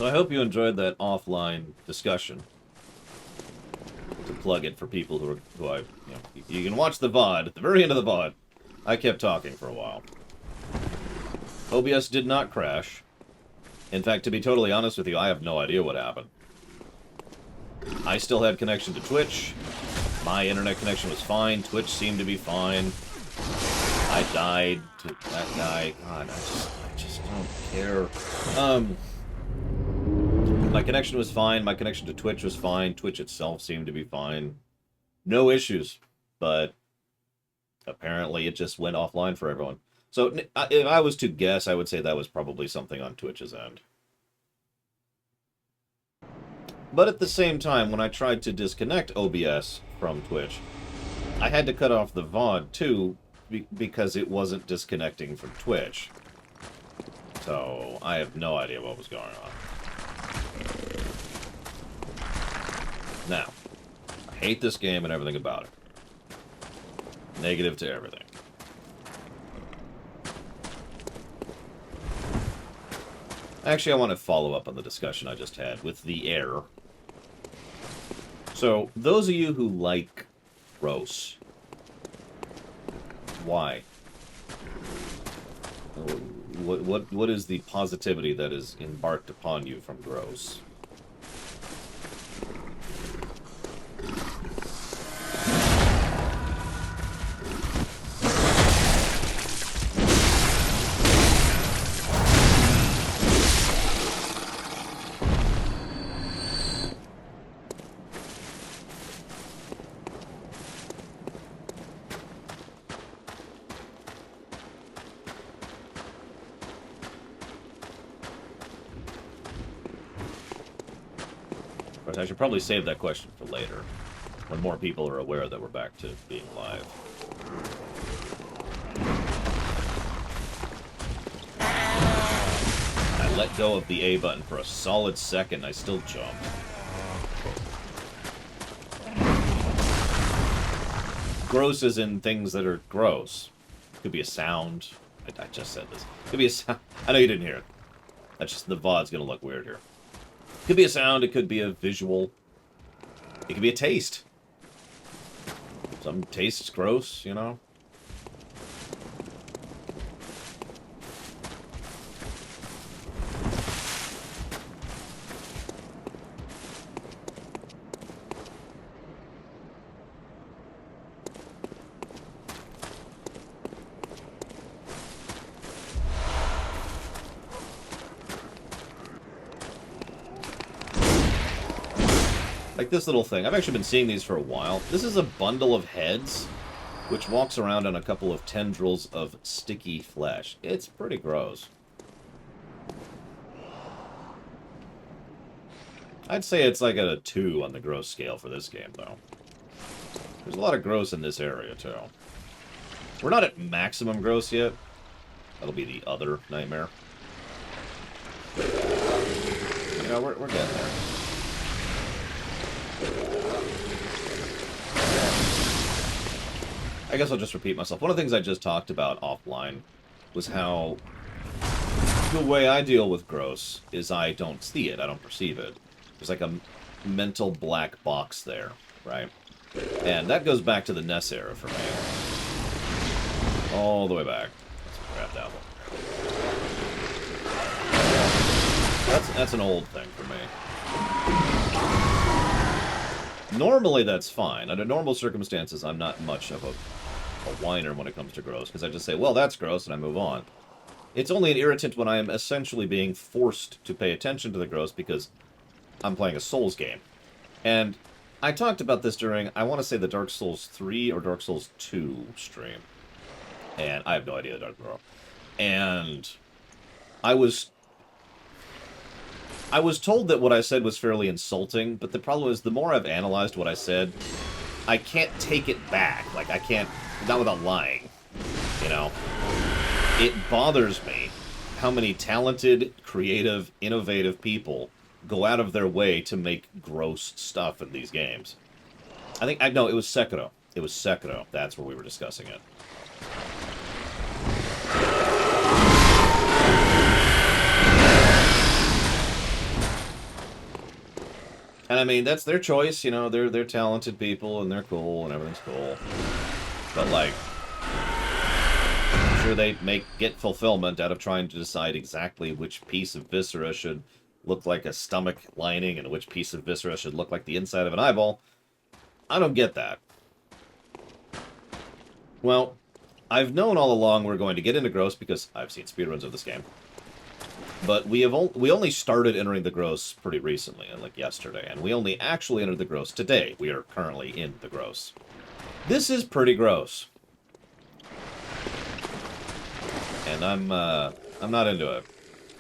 I hope you enjoyed that offline discussion. To plug it for people you can watch the VOD. At the very end of the VOD, I kept talking for a while. OBS did not crash. In fact, to be totally honest with you, I have no idea what happened. I still had connection to Twitch. My internet connection was fine. Twitch seemed to be fine. I died to that guy. God, I just don't care. My connection was fine. My connection to Twitch was fine. Twitch itself seemed to be fine. No issues. But apparently it just went offline for everyone. So if I was to guess, I would say that was probably something on Twitch's end. But at the same time, when I tried to disconnect OBS from Twitch, I had to cut off the VOD too, because it wasn't disconnecting from Twitch. So I have no idea what was going on. Now, I hate this game and everything about it. Negative to everything. Actually, I want to follow up on the discussion I just had with the air. So, those of you who like gross, why? What is the positivity that is embarked upon you from gross? I should probably save that question for later, when more people are aware that we're back to being live. I let go of the A button for a solid second, I still jumped. Gross is in things that are gross. Could be a sound. I just said this. Could be a sound. I know you didn't hear it. That's just, the VOD's gonna look weird here. It could be a sound, it could be a visual, it could be a taste. Some tastes gross, you know? Like this little thing. I've actually been seeing these for a while. This is a bundle of heads, which walks around on a couple of tendrils of sticky flesh. It's pretty gross. I'd say it's like at a 2 on the gross scale for this game, though. There's a lot of gross in this area, too. We're not at maximum gross yet. That'll be the other nightmare. You know, we're getting there. I guess I'll just repeat myself. One of the things I just talked about offline was how the way I deal with gross is I don't see it, I don't perceive it. There's like a mental black box there, right? And that goes back to the NES era for me. All the way back. That's a crapped apple. That's an old thing for me. Normally, that's fine. Under normal circumstances, I'm not much of a whiner when it comes to gross, because I just say, well, that's gross, and I move on. It's only an irritant when I am essentially being forced to pay attention to the gross because I'm playing a Souls game. And I talked about this during, I want to say, the Dark Souls 3 or Dark Souls 2 stream. And I have no idea, Dark Girl. And I was told that what I said was fairly insulting, but the problem is, the more I've analyzed what I said, I can't take it back. Like, I can't, not without lying, you know? It bothers me how many talented, creative, innovative people go out of their way to make gross stuff in these games. No, it was Sekiro. It was Sekiro. That's where we were discussing it. And I mean, that's their choice, you know, they're talented people and they're cool and everything's cool. But like, I'm sure they get fulfillment out of trying to decide exactly which piece of viscera should look like a stomach lining and which piece of viscera should look like the inside of an eyeball. I don't get that. Well, I've known all along we're going to get into gross because I've seen speedruns of this game. But we only started entering the gross pretty recently, like yesterday, and we only actually entered the gross today. We are currently in the gross. This is pretty gross. And I'm not into it.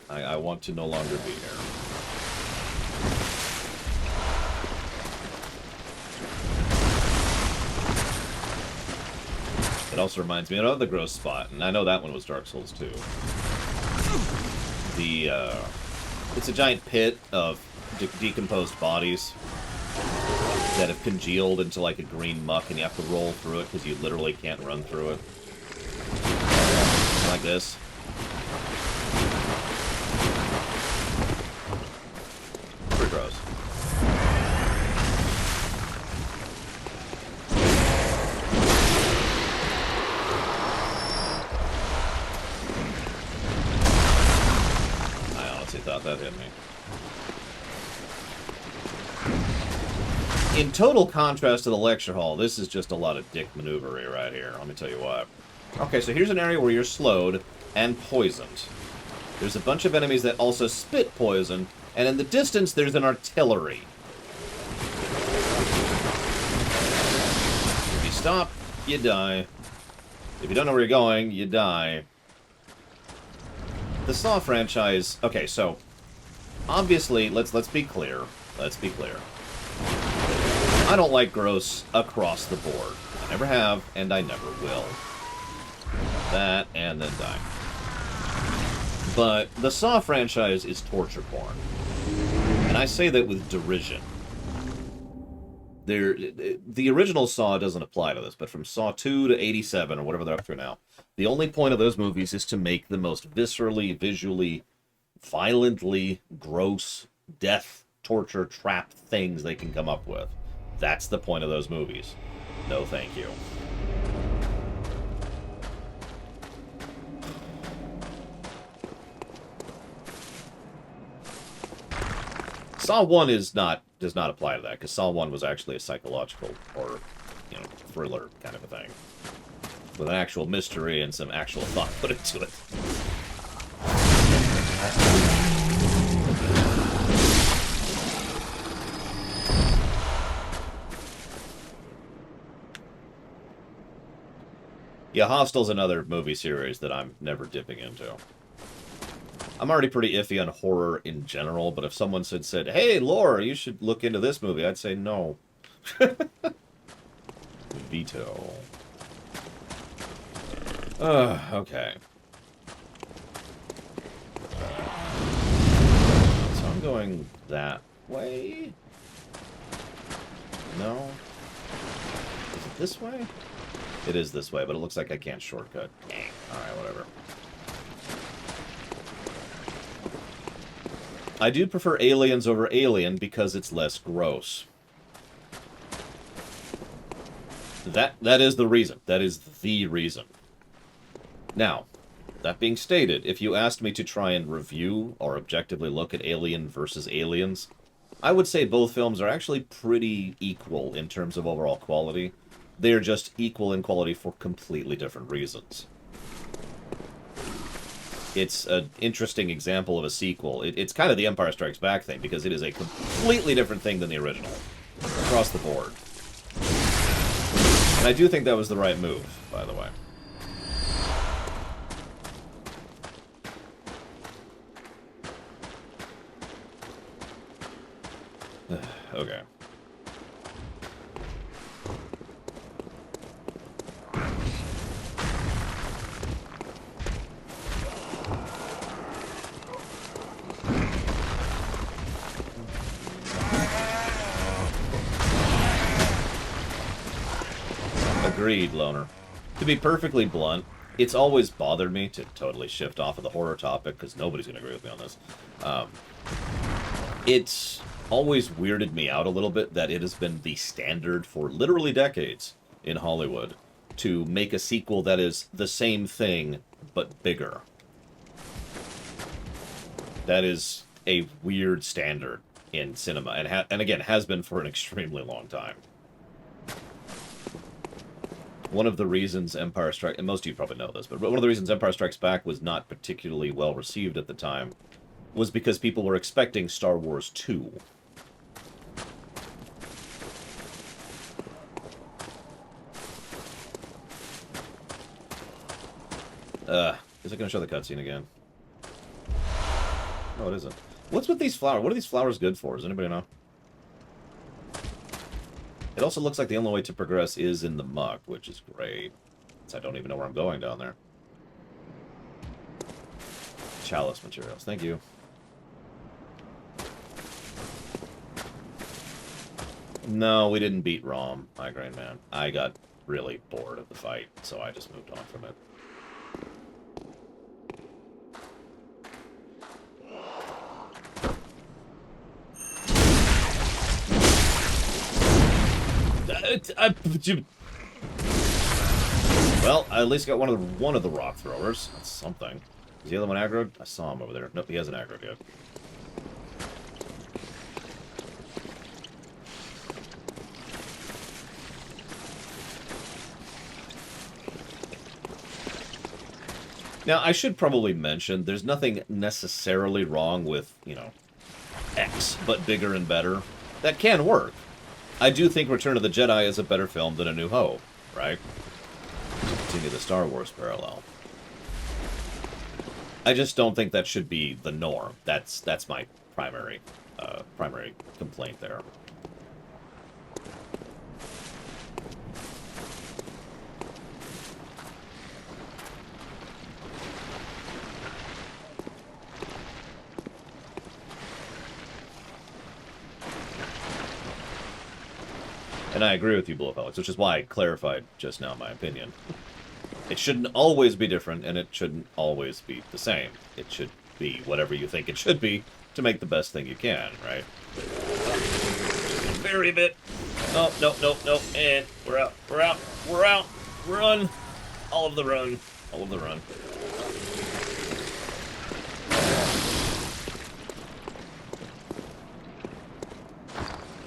I want to no longer be here. It also reminds me of another gross spot, and I know that one was Dark Souls 2. It's a giant pit of decomposed bodies that have congealed into like a green muck, and you have to roll through it because you literally can't run through it. Like this. Pretty gross. I honestly thought that hit me. In total contrast to the lecture hall, this is just a lot of dick maneuvery right here. Let me tell you what. Okay, so here's an area where you're slowed and poisoned. There's a bunch of enemies that also spit poison, and in the distance there's an artillery. If you stop, you die. If you don't know where you're going, you die. The Saw franchise... Okay, so... Obviously, let's be clear. Let's be clear. I don't like gross across the board. I never have, and I never will. That, and then die. But the Saw franchise is torture porn. And I say that with derision. The original Saw doesn't apply to this, but from Saw 2 to 87, or whatever they're up to now, the only point of those movies is to make the most viscerally, visually, violently gross death, torture, trap things they can come up with. That's the point of those movies. No thank you. Saw 1 does not apply to that, because Saw 1 was actually a psychological or, thriller kind of a thing. With an actual mystery and some actual thought put into it. Yeah, Hostel's another movie series that I'm never dipping into. I'm already pretty iffy on horror in general, but if someone said, hey, Laura, you should look into this movie, I'd say no. Veto. Okay. So I'm going that way? No? Is it this way? It is this way, but it looks like I can't shortcut. Dang. Alright, whatever. I do prefer Aliens over Alien because it's less gross. That is the reason. That is the reason. Now, that being stated, if you asked me to try and review or objectively look at Alien versus Aliens, I would say both films are actually pretty equal in terms of overall quality. They are just equal in quality for completely different reasons. It's an interesting example of a sequel. It's kind of the Empire Strikes Back thing, because it is a completely different thing than the original. Across the board. And I do think that was the right move, by the way. Okay. Agreed, Loner. To be perfectly blunt, it's always bothered me to totally shift off of the horror topic, because nobody's going to agree with me on this. always weirded me out a little bit that it has been the standard for literally decades in Hollywood to make a sequel that is the same thing but bigger. That is a weird standard in cinema, and again, has been for an extremely long time. One of the reasons Empire Strikes... and most of you probably know this, but one of the reasons Empire Strikes Back was not particularly well received at the time was because people were expecting Star Wars 2. Is it going to show the cutscene again? No, it isn't. What's with these flowers? What are these flowers good for? Does anybody know? It also looks like the only way to progress is in the muck, which is great. So I don't even know where I'm going down there. Chalice materials. Thank you. No, we didn't beat Rom, Migraine Man. I got really bored of the fight, so I just moved on from it. Well, I at least got one of the rock throwers. That's something. Is the other one aggroed? I saw him over there. Nope, he hasn't aggroed yet. Now, I should probably mention, there's nothing necessarily wrong with, you know, X, but bigger and better. That can work. I do think Return of the Jedi is a better film than A New Hope, right? To continue the Star Wars parallel. I just don't think that should be the norm. That's my primary complaint there. And I agree with you, Blue Alex, which is why I clarified just now my opinion. It shouldn't always be different, and it shouldn't always be the same. It should be whatever you think it should be to make the best thing you can, right? Very bit. Oh, no, no, no. And we're out. We're out. We're out. Run. All of the run. All of the run.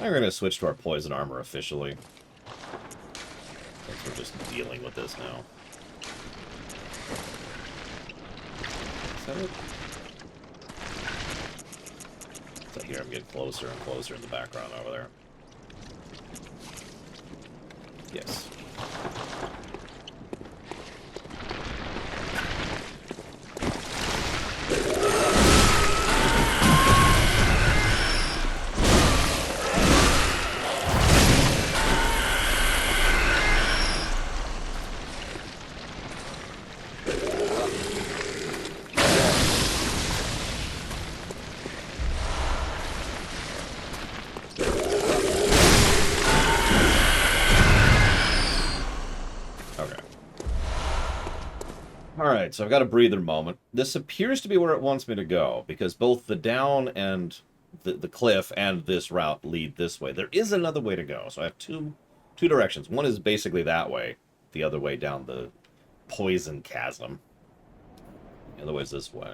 I'm going to switch to our poison armor officially. Since we're just dealing with this now. Is that it? So here I'm getting closer and closer in the background over there. Yes. Alright, so I've got a breather moment. This appears to be where it wants me to go, because both the down and the cliff and this route lead this way. There is another way to go, so I have two directions. One is basically that way, the other way down the poison chasm. The other way is this way.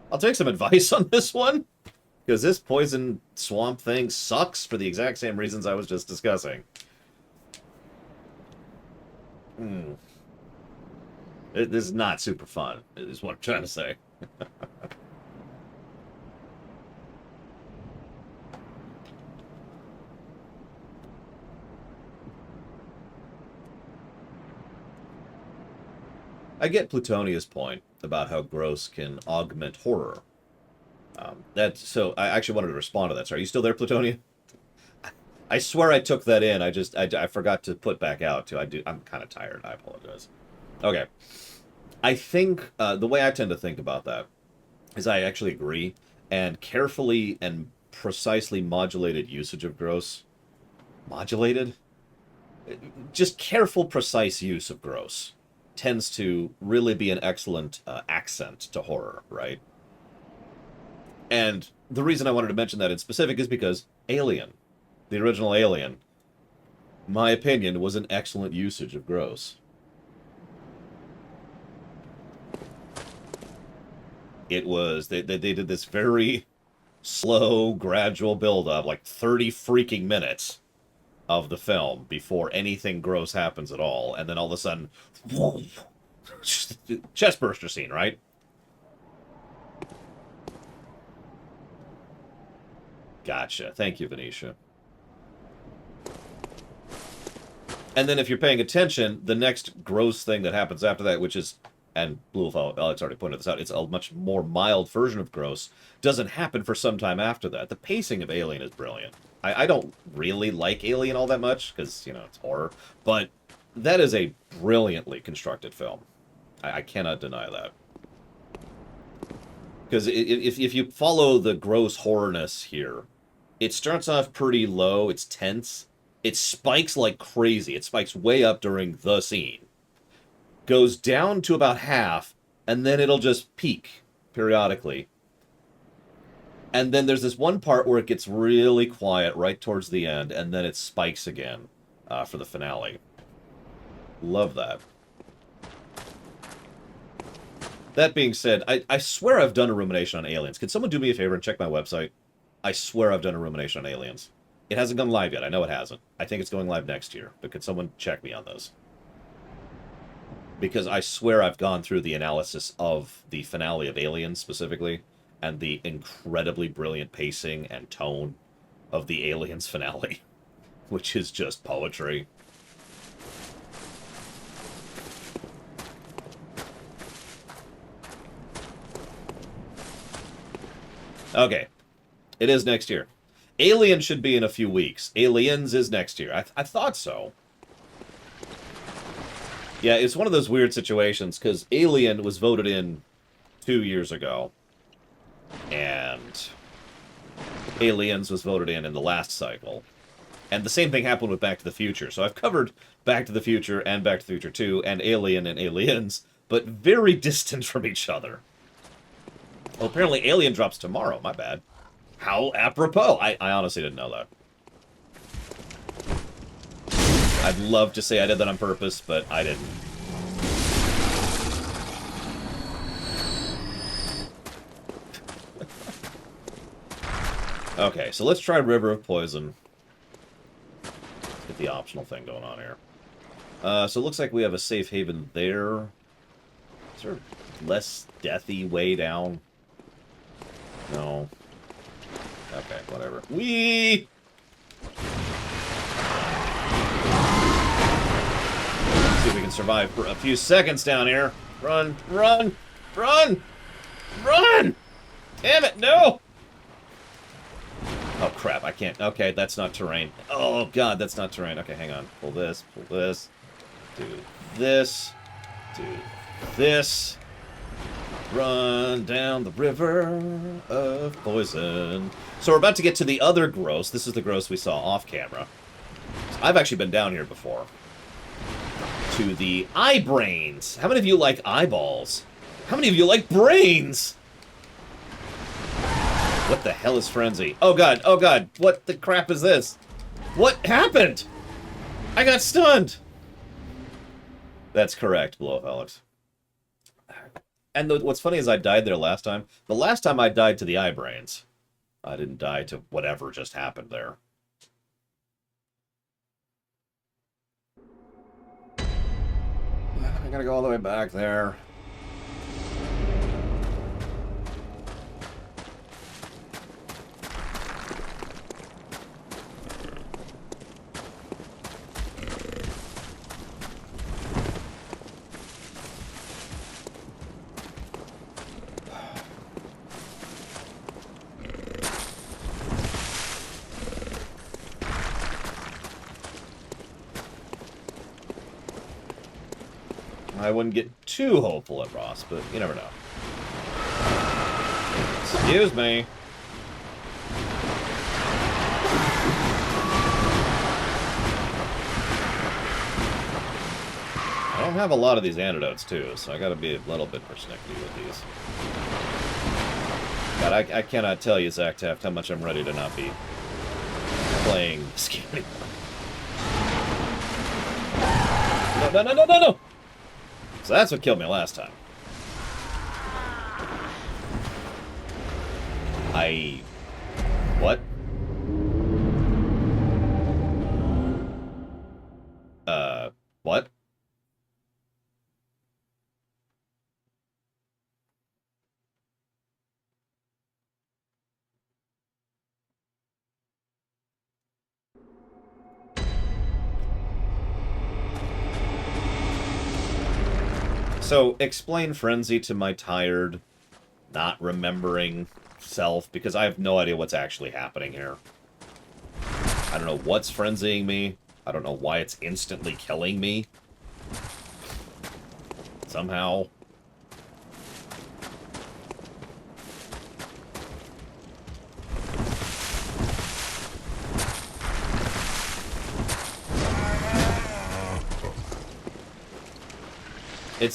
I'll take some advice on this one, because this poison swamp thing sucks for the exact same reasons I was just discussing. This is not super fun, is what I'm trying to say. I get Plutonia's point about how gross can augment horror. So I actually wanted to respond to that. So are you still there, Plutonia? I swear I took that in. I forgot to put back out, too. I'm kind of tired. I apologize. Okay. I think the way I tend to think about that is I actually agree, and carefully and precisely modulated usage of gross. Modulated? Just careful, precise use of gross tends to really be an excellent accent to horror, right? And the reason I wanted to mention that in specific is because Alien. The original Alien. My opinion was an excellent usage of gross. It was, they did this very slow, gradual build-up, like 30 freaking minutes of the film before anything gross happens at all, and then all of a sudden, whoa, chest burster scene, right? Gotcha. Thank you, Venetia. And then if you're paying attention, the next gross thing that happens after that, which is, and Blue Wolf Alex already pointed this out, it's a much more mild version of gross, doesn't happen for some time after that. The pacing of Alien is brilliant. I don't really like Alien all that much, because, you know, it's horror, but that is a brilliantly constructed film. I cannot deny that. Because if you follow the gross horrorness here, it starts off pretty low, it's tense, it spikes like crazy, it spikes way up during the scene, goes down to about half, and then it'll just peak periodically. And then there's this one part where it gets really quiet right towards the end, and then it spikes again for the finale. Love that. That being said, I swear I've done a rumination on Aliens. Can someone do me a favor and check my website? I swear I've done a rumination on Aliens. It hasn't gone live yet. I know it hasn't. I think it's going live next year. But could someone check me on those? Because I swear I've gone through the analysis of the finale of Aliens specifically, and the incredibly brilliant pacing and tone of the Aliens finale, which is just poetry. Okay. It is next year. Alien should be in a few weeks. Aliens is next year. I thought so. Yeah, it's one of those weird situations, because Alien was voted in 2 years ago. And Aliens was voted in the last cycle. And the same thing happened with Back to the Future. So I've covered Back to the Future and Back to the Future 2 and Alien and Aliens, but very distant from each other. Well, apparently Alien drops tomorrow. My bad. How apropos. I honestly didn't know that. I'd love to say I did that on purpose, but I didn't. Okay, so let's try River of Poison. Let's get the optional thing going on here. So it looks like we have a safe haven there. Is there a less deathy way down? No. Okay, whatever. Whee! Let's see if we can survive for a few seconds down here. Run, run, run, run! Damn it, no! Oh, crap, I can't. Okay, that's not terrain. Oh, God, that's not terrain. Okay, hang on. Pull this, do this, do this. Run down the river of poison. So we're about to get to the other gross. This is the gross we saw off camera. I've actually been down here before. To the eye brains. How many of you like eyeballs? How many of you like brains? What the hell is frenzy? Oh god, oh god. What the crap is this? What happened? I got stunned. That's correct, Blow Up Alex. And what's funny is I died there last time. The last time I died to the eye brains. I didn't die to whatever just happened there. I gotta go all the way back there. I wouldn't get too hopeful at Ross, but you never know. Excuse me. I don't have a lot of these antidotes, too, so I gotta be a little bit persnickety with these. God, I cannot tell you, Zach Taft, how much I'm ready to not be playing this game anymore. No, no, no, no, no, no! So that's what killed me last time. What? What? So, explain Frenzy to my tired, not remembering self, because I have no idea what's actually happening here. I don't know what's frenzying me. I don't know why it's instantly killing me. Somehow.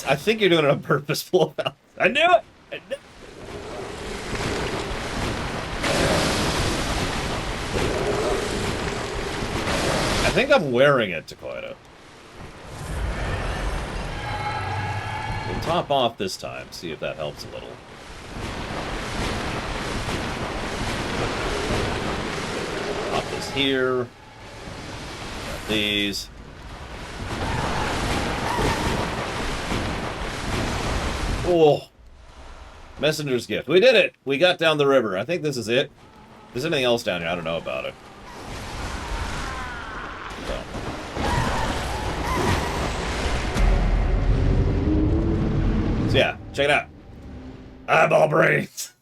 I think you're doing it on purpose, Blowhouse. I knew it! I knew it! I think I'm wearing it, Takoida. We'll top off this time, see if that helps a little. Pop this here. Got these. Oh! Messenger's gift. We did it! We got down the river. I think this is it. If there's anything else down here, I don't know about it. So yeah, check it out. Eyeball brains!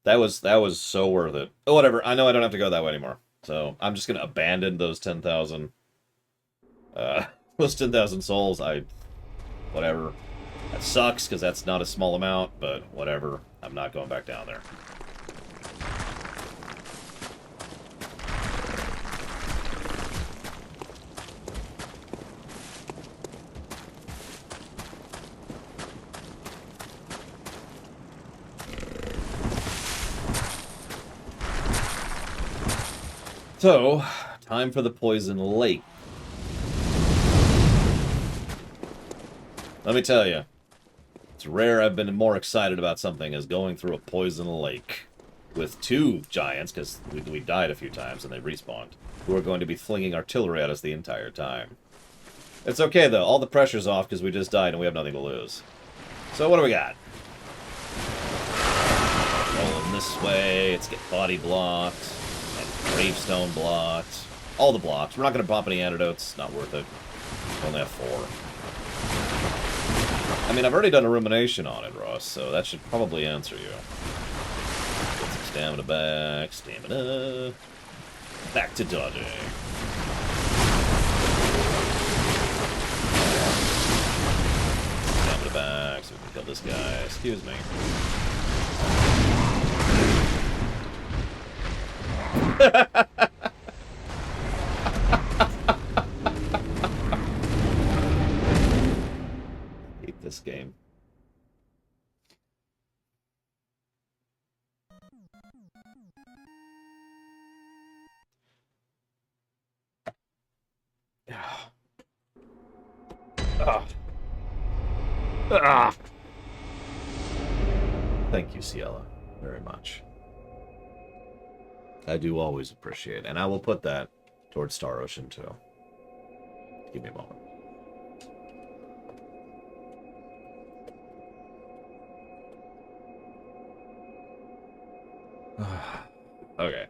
That was so worth it. Oh, whatever. I know I don't have to go that way anymore. So I'm just gonna abandon those 10,000... those 10,000 souls. Whatever. That sucks, because that's not a small amount, but whatever. I'm not going back down there. So, time for the Poison Lake. Let me tell you, it's rare I've been more excited about something as going through a Poison Lake with two giants, because we died a few times and they respawned, who are going to be flinging artillery at us the entire time. It's okay, though. All the pressure's off because we just died and we have nothing to lose. So what do we got? Rolling this way. Let's get body blocked. And gravestone blocked. All the blocks. We're not going to pop any antidotes. Not worth it. We only have 4. I mean, I've already done a rumination on it, Ross, so that should probably answer you. Get some stamina back. Stamina. Back to dodging. Stamina back so we can kill this guy. Excuse me. Hate this game. Thank you, Ciela, very much. I do always appreciate it, and I will put that towards Star Ocean, too. Give me a moment. Okay.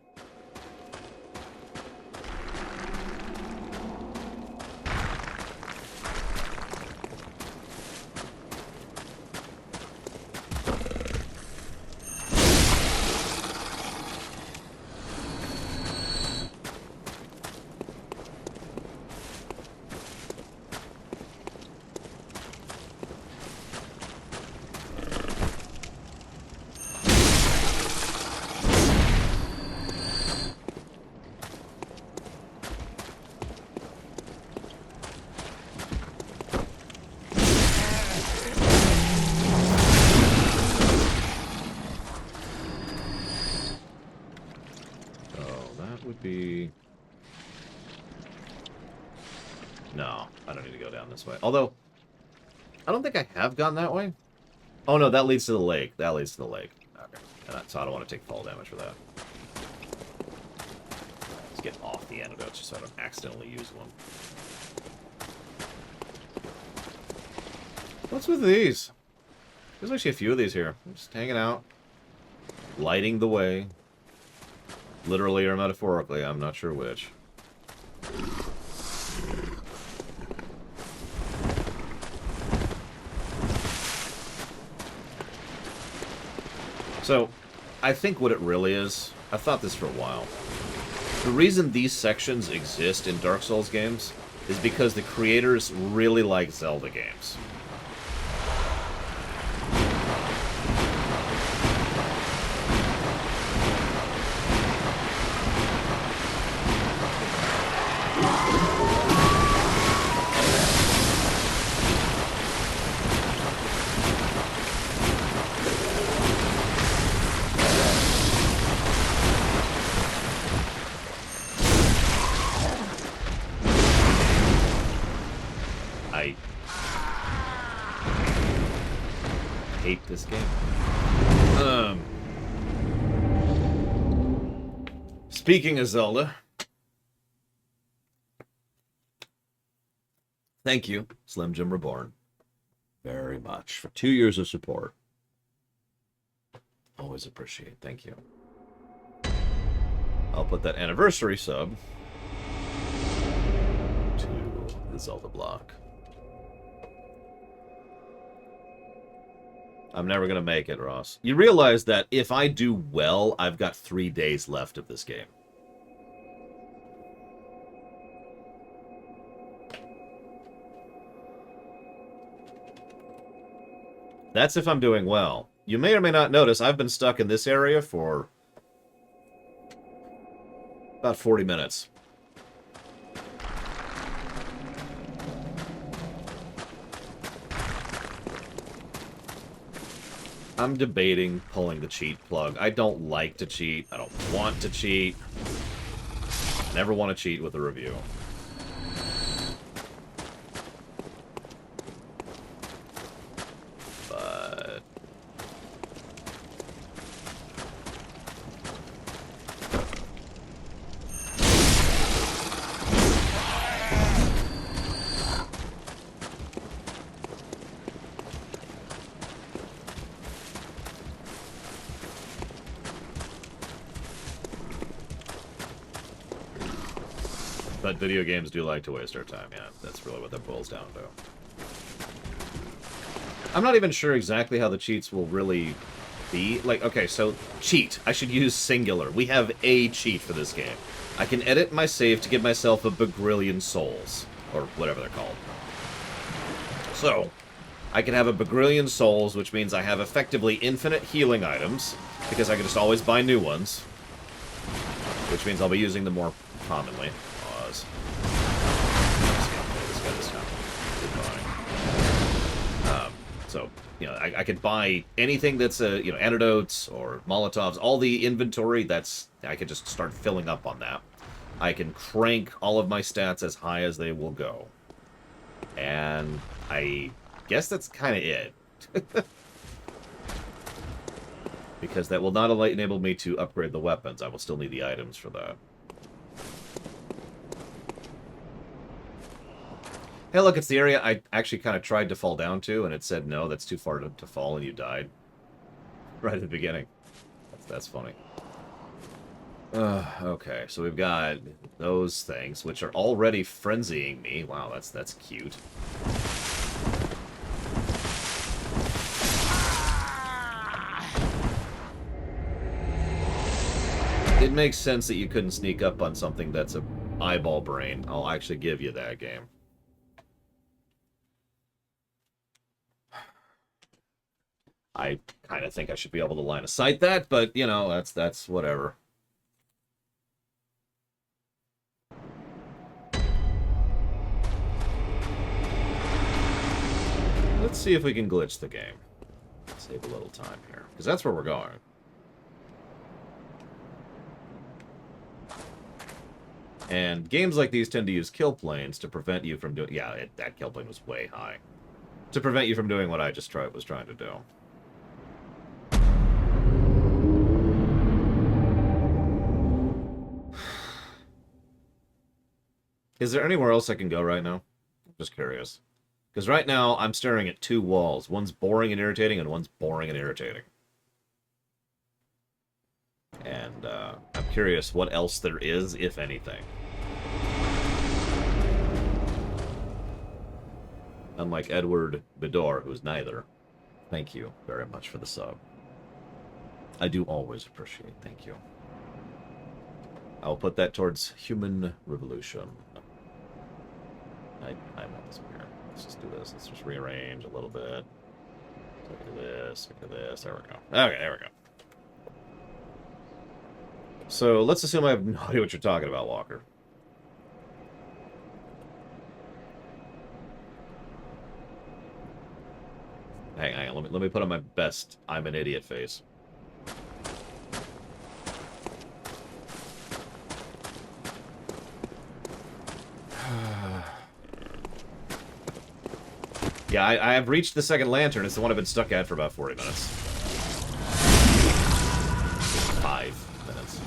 No, I don't need to go down this way. Although, I don't think I have gone that way. Oh no, that leads to the lake. That leads to the lake. Okay. So I don't want to take fall damage for that. Let's get off the antidotes just so I don't accidentally use one. What's with these? There's actually a few of these here. I'm just hanging out. Lighting the way. Literally or metaphorically, I'm not sure which. So, I think what it really is, I thought this for a while. The reason these sections exist in Dark Souls games is because the creators really like Zelda games. I hate this game. Speaking of Zelda, thank you, Slim Jim Reborn, very much for 2 years of support. Always appreciate. Thank you. I'll put that anniversary sub to the Zelda block. I'm never going to make it, Ross. You realize that if I do well, I've got 3 days left of this game. That's if I'm doing well. You may or may not notice I've been stuck in this area for about 40 minutes. I'm debating pulling the cheat plug. I don't like to cheat. I don't want to cheat. Never want to cheat with a review. But But video games do like to waste our time, yeah. That's really what that boils down to. I'm not even sure exactly how the cheats will really be. Like, okay, so cheat. I should use singular. We have a cheat for this game. I can edit my save to give myself a bagrillion souls. Or whatever they're called. So, I can have a bagrillion souls, which means I have effectively infinite healing items, because I can just always buy new ones. Which means I'll be using them more commonly. So, you know, I could buy anything that's, you know, antidotes or Molotovs, all the inventory, that's, I could just start filling up on that. I can crank all of my stats as high as they will go. And I guess that's kind of it. Because that will not enable me to upgrade the weapons. I will still need the items for that. Hey, look, it's the area I actually kind of tried to fall down to, and it said, no, that's too far to fall, and you died. Right at the beginning. That's funny. Okay, so we've got those things, which are already frenzying me. Wow, that's cute. It makes sense that you couldn't sneak up on something that's a eyeball brain. I'll actually give you that, game. I kind of think I should be able to line of sight that, but, you know, that's whatever. Let's see if we can glitch the game. Save a little time here, because that's where we're going. And games like these tend to use kill planes to prevent you from doing... Yeah, that kill plane was way high. To prevent you from doing what I just was trying to do. Is there anywhere else I can go right now? I'm just curious. Because right now, I'm staring at two walls. One's boring and irritating, and one's boring and irritating. And I'm curious what else there is, if anything. Unlike Edward Bedore, who's neither. Thank you very much for the sub. I do always appreciate. Thank you. I'll put that towards human revolution. I want this here. Let's just do this. Let's just rearrange a little bit. So we do this, we do this. There we go. Okay, there we go. So let's assume I have no idea what you're talking about, Walker. Hang on, let me put on my best I'm an idiot face. Yeah, I have reached the second lantern. It's the one I've been stuck at for about 40 minutes. 5 minutes.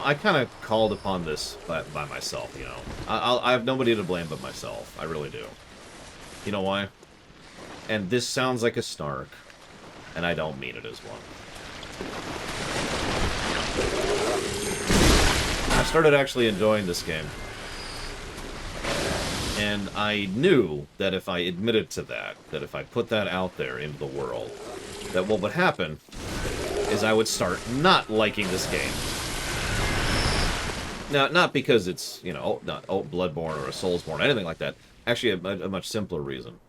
I kind of called upon this by myself, you know. I have nobody to blame but myself. I really do. You know why? And this sounds like a snark, and I don't mean it as one. I started actually enjoying this game. And I knew that if I admitted to that if I put that out there into the world, that what would happen is I would start not liking this game. Now, not because it's, you know, not Bloodborne or a Soulsborne, anything like that. Actually, a much simpler reason.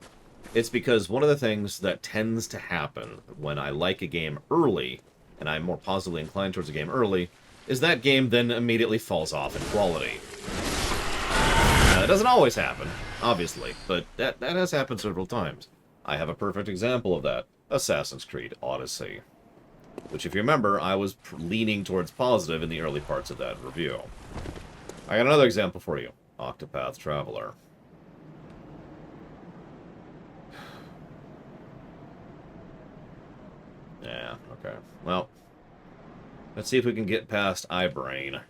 It's because one of the things that tends to happen when I like a game early, and I'm more positively inclined towards a game early, is that game then immediately falls off in quality. Now, that doesn't always happen, obviously, but that has happened several times. I have a perfect example of that. Assassin's Creed Odyssey. Which, if you remember, I was leaning towards positive in the early parts of that review. I got another example for you. Octopath Traveler. Yeah, okay. Well, let's see if we can get past iBrain.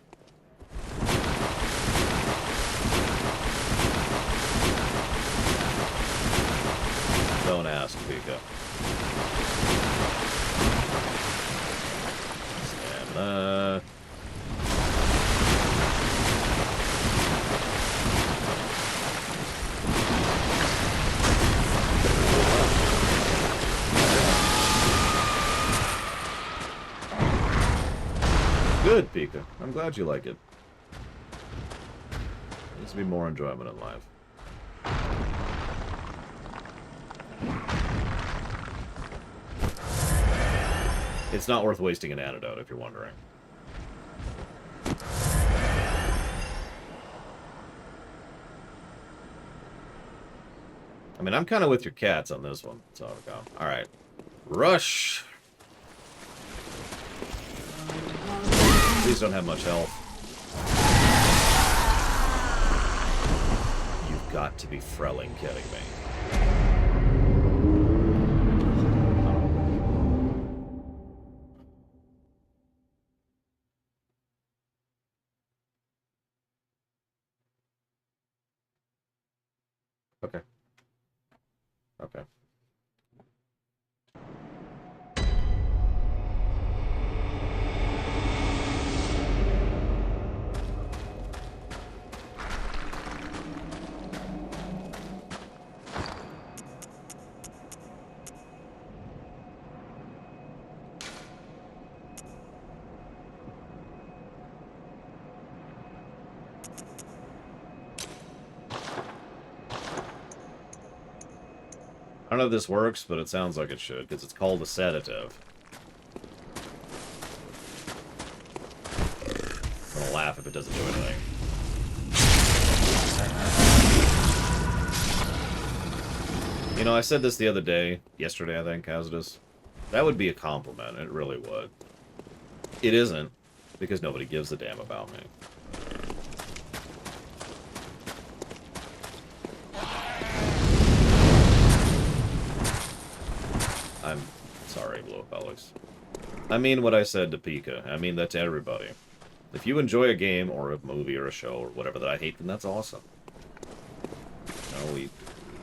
Don't ask, Pika. Stamina. Good, Pika. I'm glad you like it. There needs to be more enjoyment in life. It's not worth wasting an antidote, if you're wondering. I mean, I'm kind of with your cats on this one. So, go. Alright. Rush! These don't have much health. You've got to be frelling kidding me. Okay. Okay. don't know if this works, but it sounds like it should, because it's called a sedative. I'm gonna laugh if it doesn't do anything. You know, I said this the other day, yesterday I think, Hazardous. That would be a compliment, it really would. It isn't, because nobody gives a damn about me. I'm sorry, Blow Up Alex. I mean what I said to Pika. I mean that to everybody. If you enjoy a game, or a movie, or a show, or whatever that I hate, then that's awesome. You know,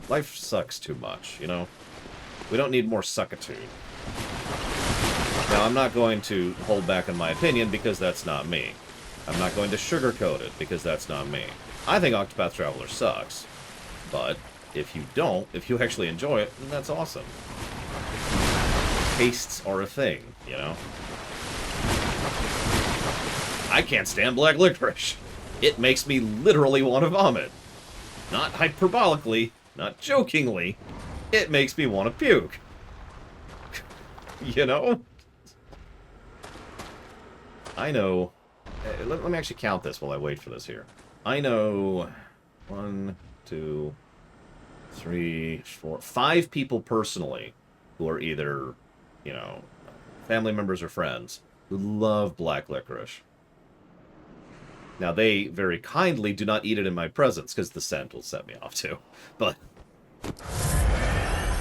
life sucks too much, you know? We don't need more suckitude. Now, I'm not going to hold back on my opinion, because that's not me. I'm not going to sugarcoat it, because that's not me. I think Octopath Traveler sucks. But, if you don't, if you actually enjoy it, then that's awesome. Tastes are a thing, you know? I can't stand black licorice. It makes me literally want to vomit. Not hyperbolically, not jokingly. It makes me want to puke. You know? I know... Let me actually count this while I wait for this here. I know... 1, 2, 3, 4... 5 people personally who are either, you know, family members or friends who love black licorice. Now, they very kindly do not eat it in my presence, because the scent will set me off, too. But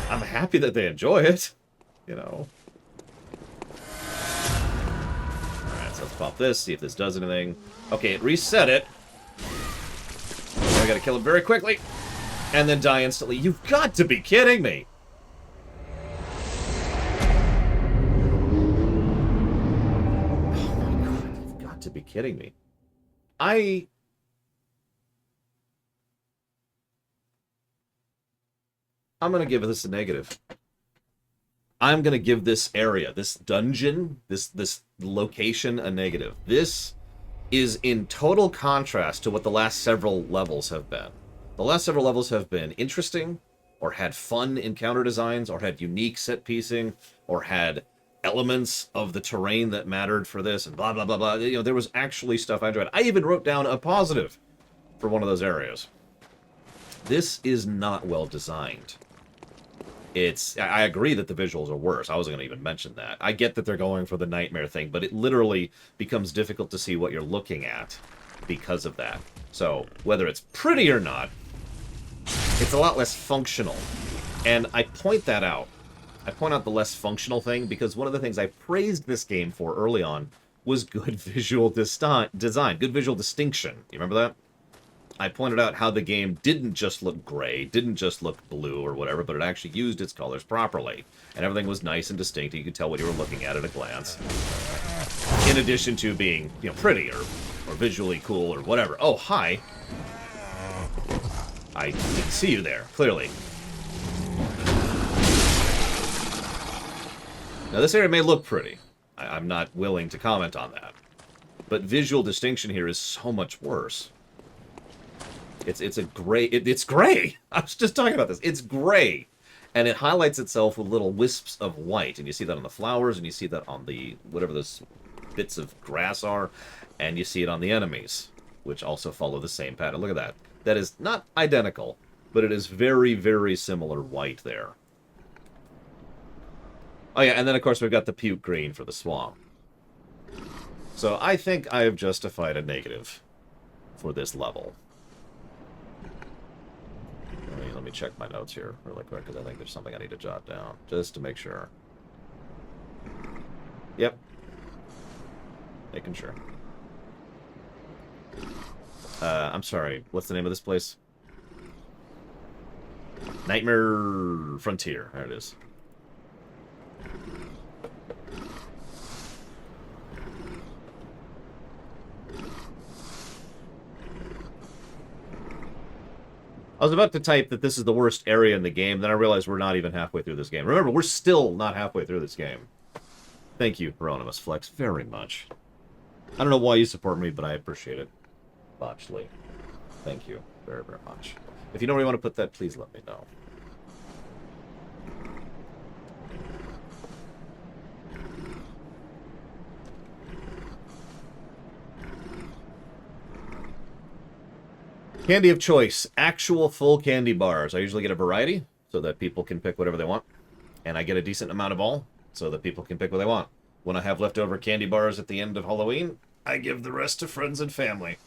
I'm happy that they enjoy it, you know. Alright, so let's pop this, see if this does anything. Okay, it reset it. So I gotta kill it very quickly, and then die instantly. You've got to be kidding me! Oh my god, you've got to be kidding me. I'm gonna give this a negative. I'm gonna give this area, this dungeon, this location a negative. This is in total contrast to what the last several levels have been. The last several levels have been interesting, or had fun encounter designs, or had unique set piecing, or had elements of the terrain that mattered for this, and blah, blah, blah, blah. You know, there was actually stuff I enjoyed. I even wrote down a positive for one of those areas. This is not well designed. I agree that the visuals are worse. I wasn't going to even mention that. I get that they're going for the nightmare thing, but it literally becomes difficult to see what you're looking at because of that. So, whether it's pretty or not, it's a lot less functional. And I point that out. I point out the less functional thing because one of the things I praised this game for early on was good visual design, good visual distinction. You remember that? I pointed out how the game didn't just look gray, didn't just look blue or whatever, but it actually used its colors properly. And everything was nice and distinct. You could tell what you were looking at a glance. In addition to being, you know, pretty or visually cool or whatever. Oh, hi. I didn't see you there, clearly. Now, this area may look pretty. I'm not willing to comment on that. But visual distinction here is so much worse. It's a gray... It's gray! I was just talking about this. It's gray! And it highlights itself with little wisps of white. And you see that on the flowers, and you see that on the... whatever those bits of grass are. And you see it on the enemies, which also follow the same pattern. Look at that. That is not identical, but it is very, very similar white there. Oh yeah, and then of course we've got the puke green for the swamp. So I think I have justified a negative for this level. Let me check my notes here really quick, because I think there's something I need to jot down, just to make sure. Yep. Making sure. I'm sorry, what's the name of this place? Nightmare Frontier, there it is. I was about to type that this is the worst area in the game, then I realized we're not even halfway through this game. Remember, we're still not halfway through this game. Thank you, Hieronymus Flex, very much. I don't know why you support me, but I appreciate it. Botchley. Thank you very, very much. If you know where you want to put that, please let me know. Candy of choice. Actual full candy bars. I usually get a variety so that people can pick whatever they want. And I get a decent amount of all so that people can pick what they want. When I have leftover candy bars at the end of Halloween, I give the rest to friends and family.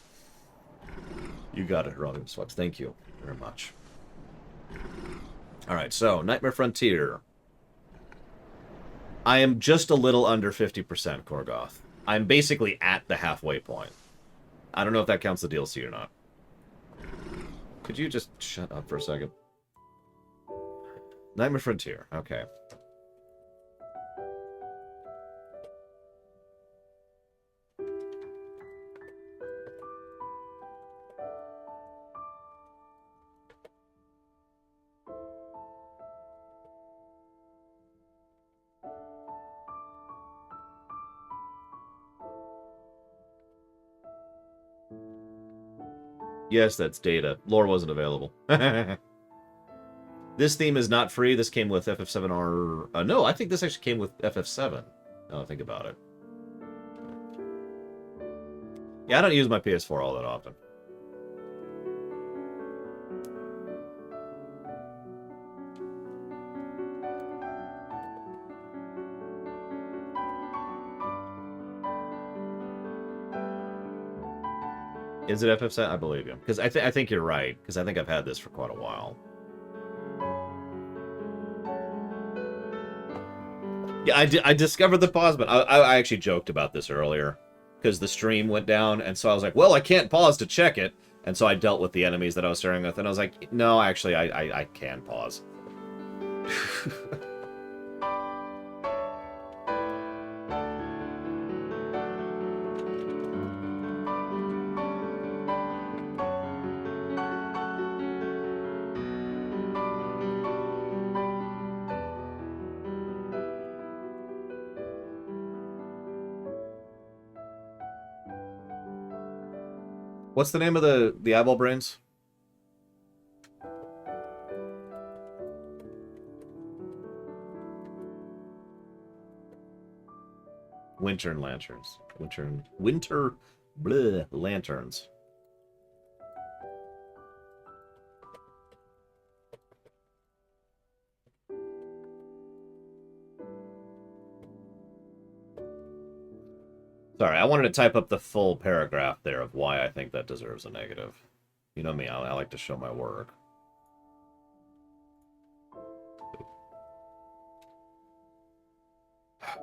You got it, Robin Sweats. Thank you very much. Alright, so, Nightmare Frontier. I am just a little under 50%, Korgoth. I'm basically at the halfway point. I don't know if that counts the DLC or not. Could you just shut up for a second? Nightmare Frontier, okay. Yes, that's data. Lore wasn't available. This theme is not free. This came with FF7R... no, I think this actually came with FF7. Now I think about it. Yeah, I don't use my PS4 all that often. Is it FF7? I believe you. Because I think you're right. Because I think I've had this for quite a while. Yeah, I discovered the pause, but I actually joked about this earlier. Because the stream went down, and so I was like, well, I can't pause to check it. And so I dealt with the enemies that I was staring with, and I was like, no, actually, I can pause. What's the name of the eyeball brains? Winter lanterns. Winter bleh, lanterns. Sorry, I wanted to type up the full paragraph there of why I think that deserves a negative. You know me, I like to show my work.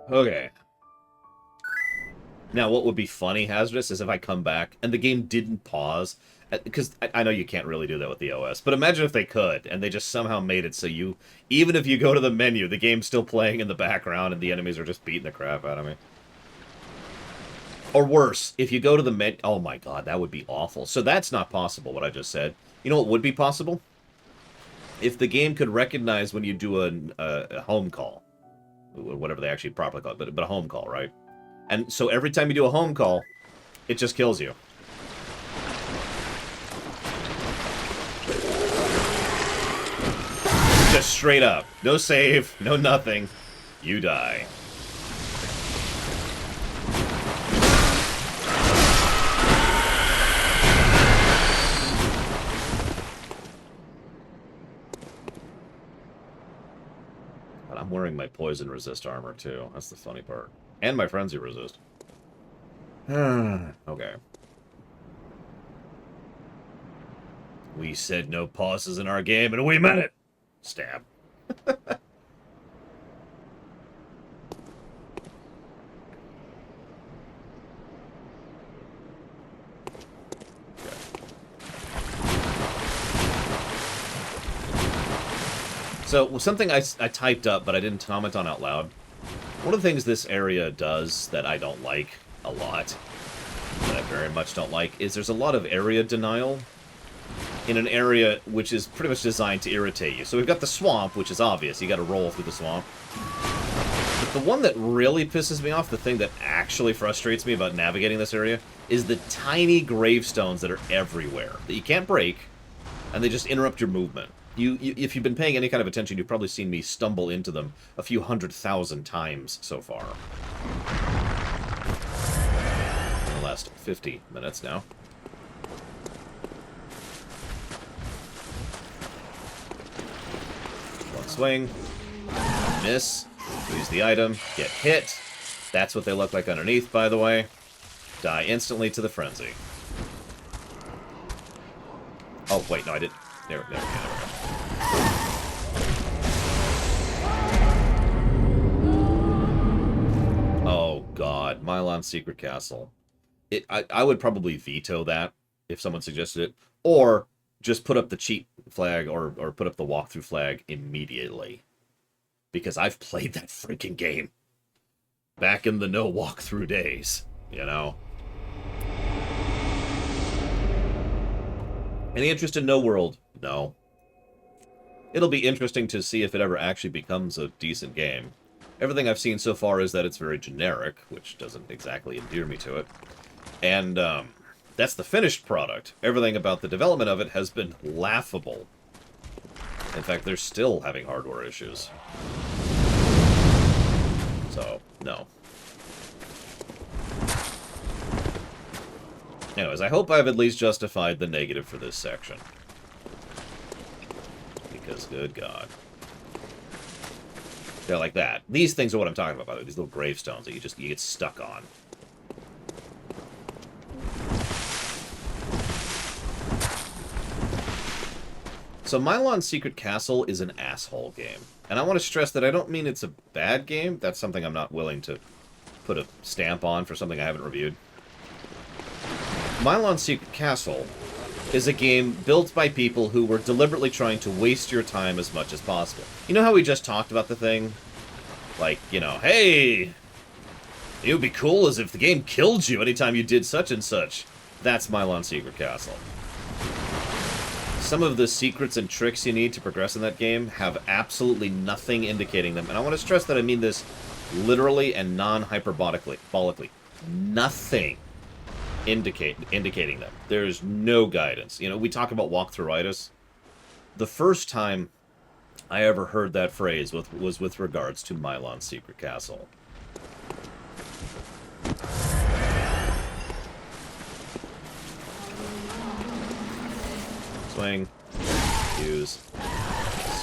Okay. Now, what would be funny, Hazardous, is if I come back and the game didn't pause. Because I know you can't really do that with the OS. But imagine if they could, and they just somehow made it so you... Even if you go to the menu, the game's still playing in the background and the enemies are just beating the crap out of me. Or worse, if you go to the menu... Oh my god, that would be awful. So that's not possible, what I just said. You know what would be possible? If the game could recognize when you do a home call. Whatever they actually properly call it, but a home call, right? And so every time you do a home call, it just kills you. Just straight up. No save, no nothing. You die. But I'm wearing my poison resist armor too. That's the funny part. And my frenzy resist. Okay. We said no pauses in our game, and we meant it! Stab. So, something I typed up, but I didn't comment on out loud. One of the things this area does that I don't like a lot, that I very much don't like, is there's a lot of area denial in an area which is pretty much designed to irritate you. So we've got the swamp, which is obvious. You got to roll through the swamp. But the one that really pisses me off, the thing that actually frustrates me about navigating this area, is the tiny gravestones that are everywhere, that you can't break, and they just interrupt your movement. If you've been paying any kind of attention, you've probably seen me stumble into them a few 100,000 times so far. In the last 50 minutes now. swing, miss, use the item, get hit. That's what they look like underneath, by the way. Die instantly to the frenzy. Oh, wait, no, I didn't. There we go. Oh, God. Mylon's Secret Castle. I would probably veto that if someone suggested it. Or just put up the cheat flag or put up the walkthrough flag immediately. Because I've played that freaking game. Back in the no walkthrough days, you know? Any interest in No World? No. It'll be interesting to see if it ever actually becomes a decent game. Everything I've seen so far is that it's very generic, which doesn't exactly endear me to it. And, that's the finished product. Everything about the development of it has been laughable. In fact, they're still having hardware issues. So, no. Anyways, I hope I've at least justified the negative for this section. Because, good God. They're like that. These things are what I'm talking about, by the way. These little gravestones that you get stuck on. So, Mylon's Secret Castle is an asshole game. And I want to stress that I don't mean it's a bad game. That's something I'm not willing to put a stamp on for something I haven't reviewed. Mylon's Secret Castle is a game built by people who were deliberately trying to waste your time as much as possible. You know how we just talked about the thing? Like, you know, hey, it would be cool as if the game killed you anytime you did such and such. That's Mylon's Secret Castle. Some of the secrets and tricks you need to progress in that game have absolutely nothing indicating them. And I want to stress that I mean this literally and non-hyperbolically. Nothing indicating them. There's no guidance. You know, we talk about walkthroughitis. The first time I ever heard that phrase was with regards to Mylon's Secret Castle. Swing. Use.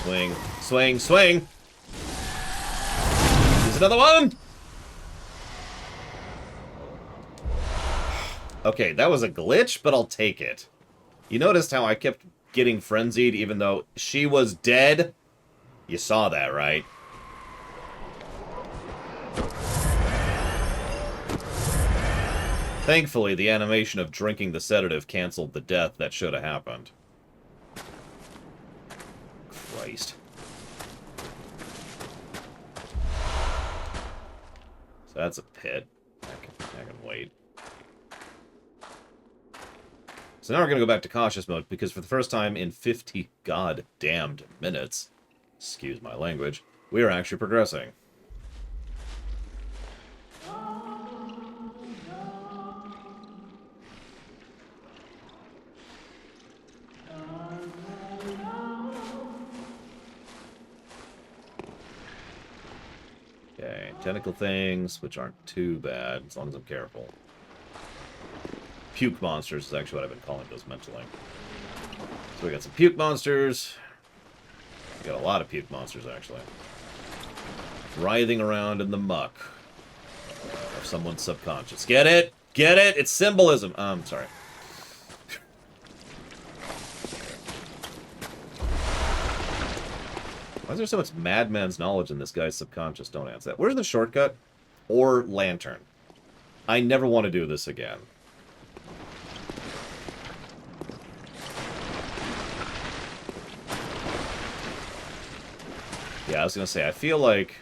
Swing. Swing. Swing! Use another one! Okay, that was a glitch, but I'll take it. You noticed how I kept getting frenzied even though she was dead? You saw that, right? Thankfully, the animation of drinking the sedative canceled the death that should have happened. Christ. So that's a pit. I can wait. So now we're going to go back to cautious mode, because for the first time in 50 goddamned minutes, excuse my language, we are actually progressing. Okay, tentacle things, which aren't too bad, as long as I'm careful. Puke monsters is actually what I've been calling those mentally. So we got some puke monsters. We got a lot of puke monsters, actually. Writhing around in the muck of someone's subconscious. Get it? Get it? It's symbolism. Sorry. Why is there so much madman's knowledge in this guy's subconscious? Don't answer that. Where's the shortcut? Or lantern? I never want to do this again. Yeah, I was going to say, I feel like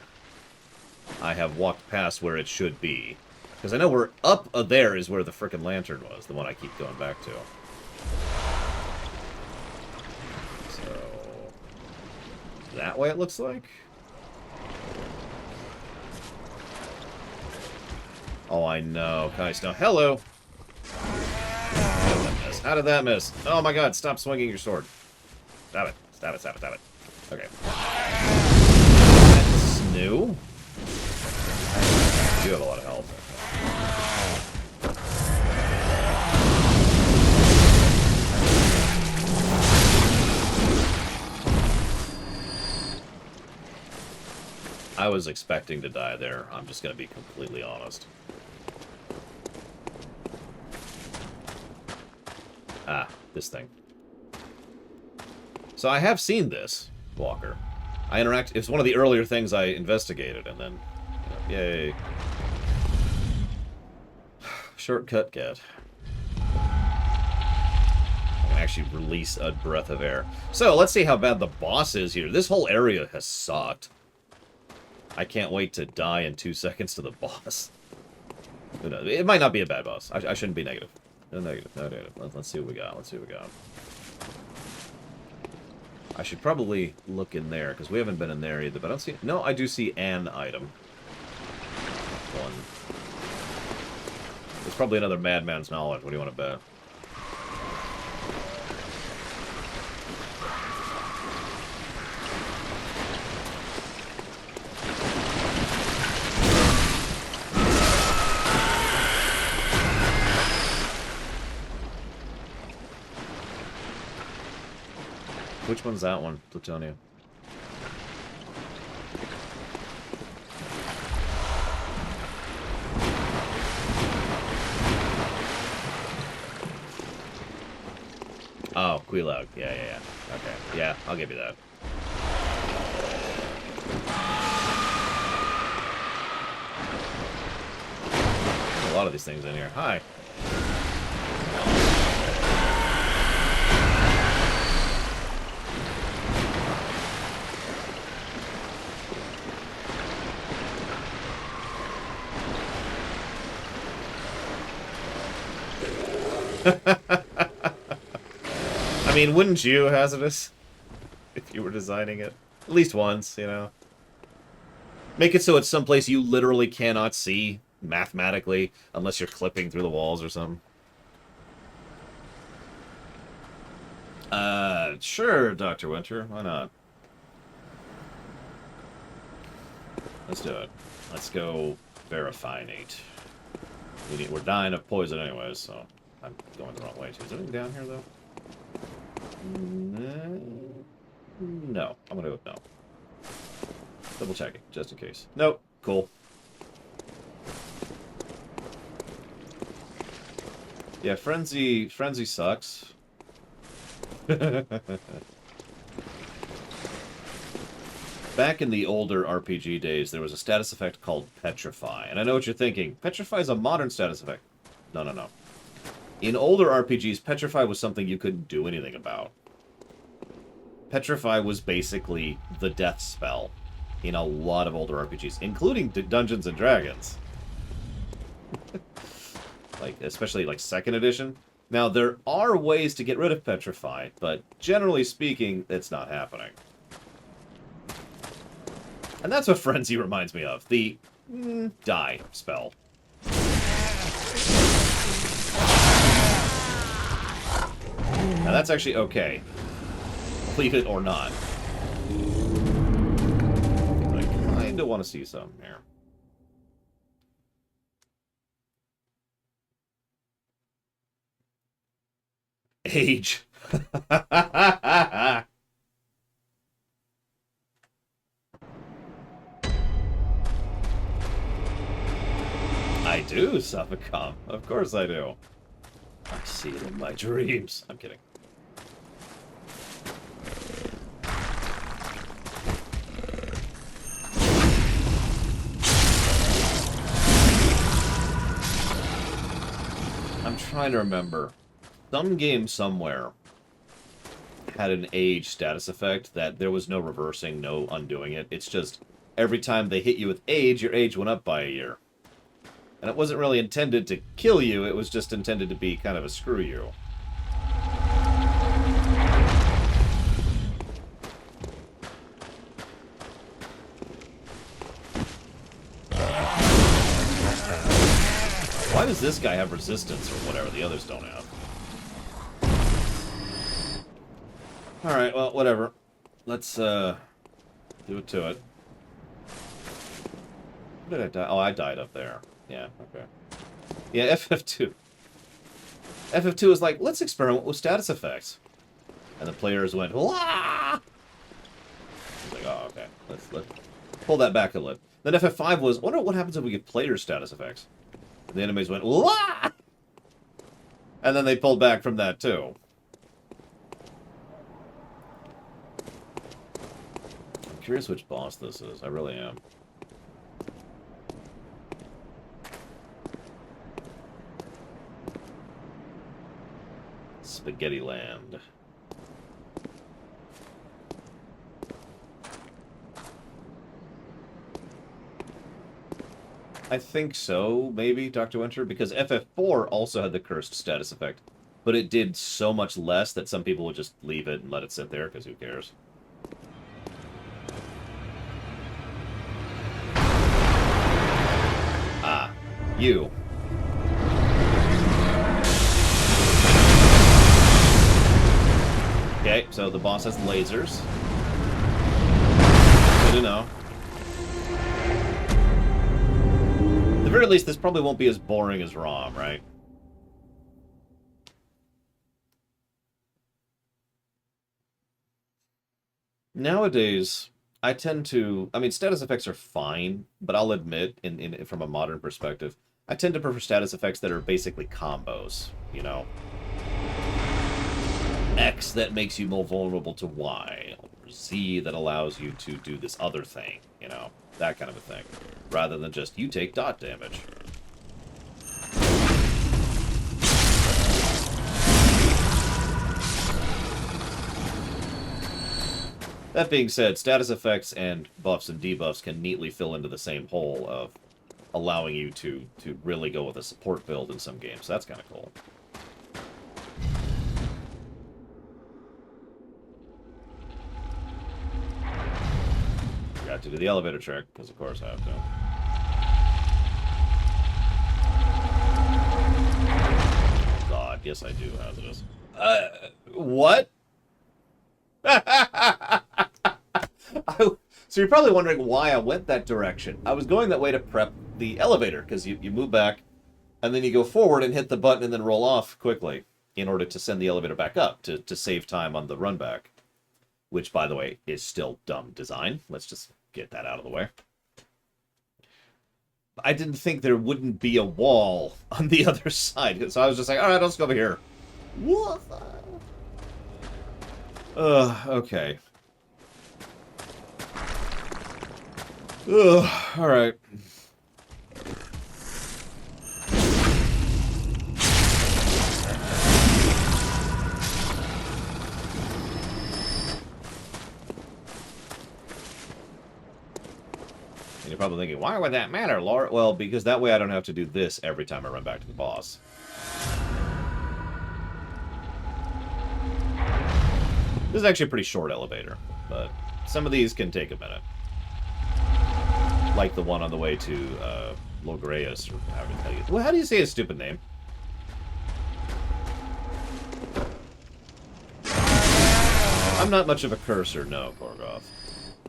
I have walked past where it should be. Because I know we're up there is where the frickin' lantern was, the one I keep going back to. So, that way it looks like? Oh, I know. Guys, now, hello! How did that miss? How did that miss? Oh my god, stop swinging your sword. Stop it. Stop it, stop it, stop it. Okay. New? You have a lot of health. I was expecting to die there. I'm just going to be completely honest. Ah, this thing. So I have seen this, Walker. It's one of the earlier things I investigated, and then... yay. Shortcut get. Actually release a breath of air. So, let's see how bad the boss is here. This whole area has sucked. I can't wait to die in 2 seconds to the boss. Who knows? It might not be a bad boss. I shouldn't be negative. No negative. No negative. Let's see what we got. Let's see what we got. I should probably look in there, because we haven't been in there either, but I don't see... No, I do see an item. One. It's probably another madman's knowledge. What do you want to bet? Which one's that one, Plutonium? Oh, Quelaug. Yeah. Okay. Yeah, I'll give you that. There's a lot of these things in here. Hi. I mean, wouldn't you, Hazardous? If you were designing it. At least once, you know. Make it so it's someplace you literally cannot see, mathematically, unless you're clipping through the walls or something. Sure, Dr. Winter. Why not? Let's do it. Let's go verify Nate. We're dying of poison anyways, so I'm going the wrong way too. Is there anything down here, though? No. I'm gonna go with no. Double checking, just in case. Nope. Cool. Yeah, Frenzy sucks. Back in the older RPG days, there was a status effect called Petrify. And I know what you're thinking. Petrify is a modern status effect. No. In older RPGs, Petrify was something you couldn't do anything about. Petrify was basically the death spell in a lot of older RPGs, including Dungeons & Dragons. Especially 2nd edition. Now, there are ways to get rid of Petrify, but generally speaking, it's not happening. And that's what Frenzy reminds me of. The die spell. Now that's actually okay. Leave it or not. I kinda want to see some here. Age. I do, Suffocom. Of course I do. I see it in my dreams. I'm kidding. I'm trying to remember. Some game somewhere had an age status effect that there was no reversing, no undoing it. It's just every time they hit you with age, your age went up by a year. And it wasn't really intended to kill you, it was just intended to be kind of a screw you. Why does this guy have resistance or whatever the others don't have? Alright, well, whatever. Let's, do it to it. Where did I die? Oh, I died up there. Yeah, okay. Yeah, FF2. FF2 is like, let's experiment with status effects. And the players went, wah! I was like, oh, okay. Pull that back a little. Then FF5 was, I wonder what happens if we give player status effects. And the enemies went, wah! And then they pulled back from that, too. I'm curious which boss this is. I really am. Spaghetti Land. I think so, maybe, Dr. Winter, because FF4 also had the cursed status effect, but it did so much less that some people would just leave it and let it sit there, because who cares? Ah, you. Okay, so the boss has lasers. Good to know. At the very least, this probably won't be as boring as ROM, right? Nowadays, I tend to... I mean, status effects are fine, but I'll admit, from a modern perspective, I tend to prefer status effects that are basically combos, you know? X that makes you more vulnerable to Y, or Z that allows you to do this other thing, you know? That kind of a thing. Rather than just, you take dot damage. That being said, status effects and buffs and debuffs can neatly fill into the same hole of allowing you to really go with a support build in some games. That's kind of cool. Got to do the elevator trick, because of course I have to. Oh God, yes I do, hazardous. What? So you're probably wondering why I went that direction. I was going that way to prep the elevator, because you move back, and then you go forward and hit the button and then roll off quickly in order to send the elevator back up to save time on the run back. Which, by the way, is still dumb design. Let's just get that out of the way. I didn't think there wouldn't be a wall on the other side, so I was just like, alright, let's go over here. What? Okay. Alright. And you're probably thinking, why would that matter, Laura? Well, because that way I don't have to do this every time I run back to the boss. This is actually a pretty short elevator, but some of these can take a minute. Like the one on the way to Logreus, or how do you... Well, how do you say his stupid name? I'm not much of a cursor, no, Korgoth.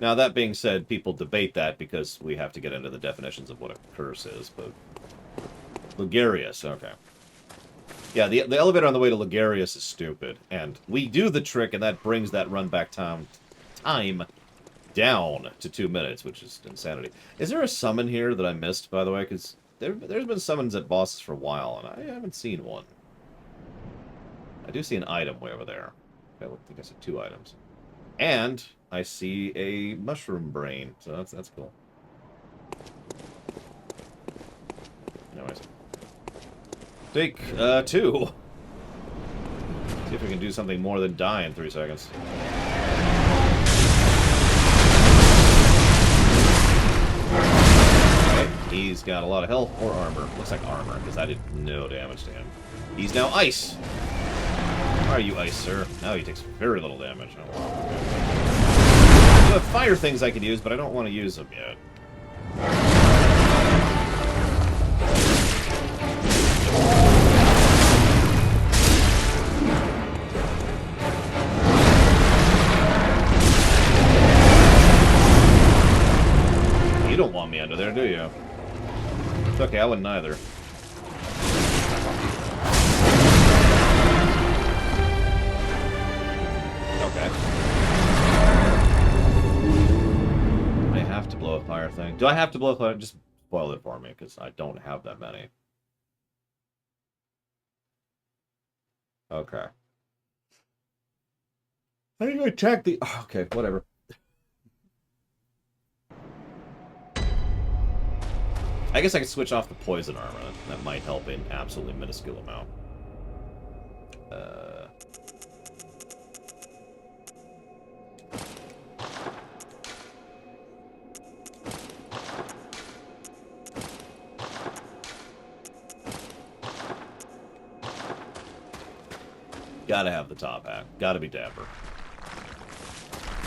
Now, that being said, people debate that because we have to get into the definitions of what a curse is, but... Logreus, okay. Yeah, the elevator on the way to Logreus is stupid, and we do the trick, and that brings that run back time down to 2 minutes, which is insanity. Is there a summon here that I missed, by the way? Because there's been summons at bosses for a while, and I haven't seen one. I do see an item way over there. I think I said 2 items. And I see a mushroom brain, so that's cool. Anyways. Take 2. See if we can do something more than die in 3 seconds. Okay, he's got a lot of health or armor. Looks like armor, because I did no damage to him. He's now ice. Why are you ice, sir? Now he takes very little damage. Oh, wow. Okay. I have fire things I could use, but I don't want to use them yet. You don't want me under there, do you? It's okay, I wouldn't either. Okay. I have have to blow a fire thing? Do I have to blow a fire? Just spoil it for me, because I don't have that many. Okay. How do you attack the... Oh, okay, whatever. I guess I could switch off the poison armor. That might help an absolutely minuscule amount. Gotta have the top hat. Gotta be dapper.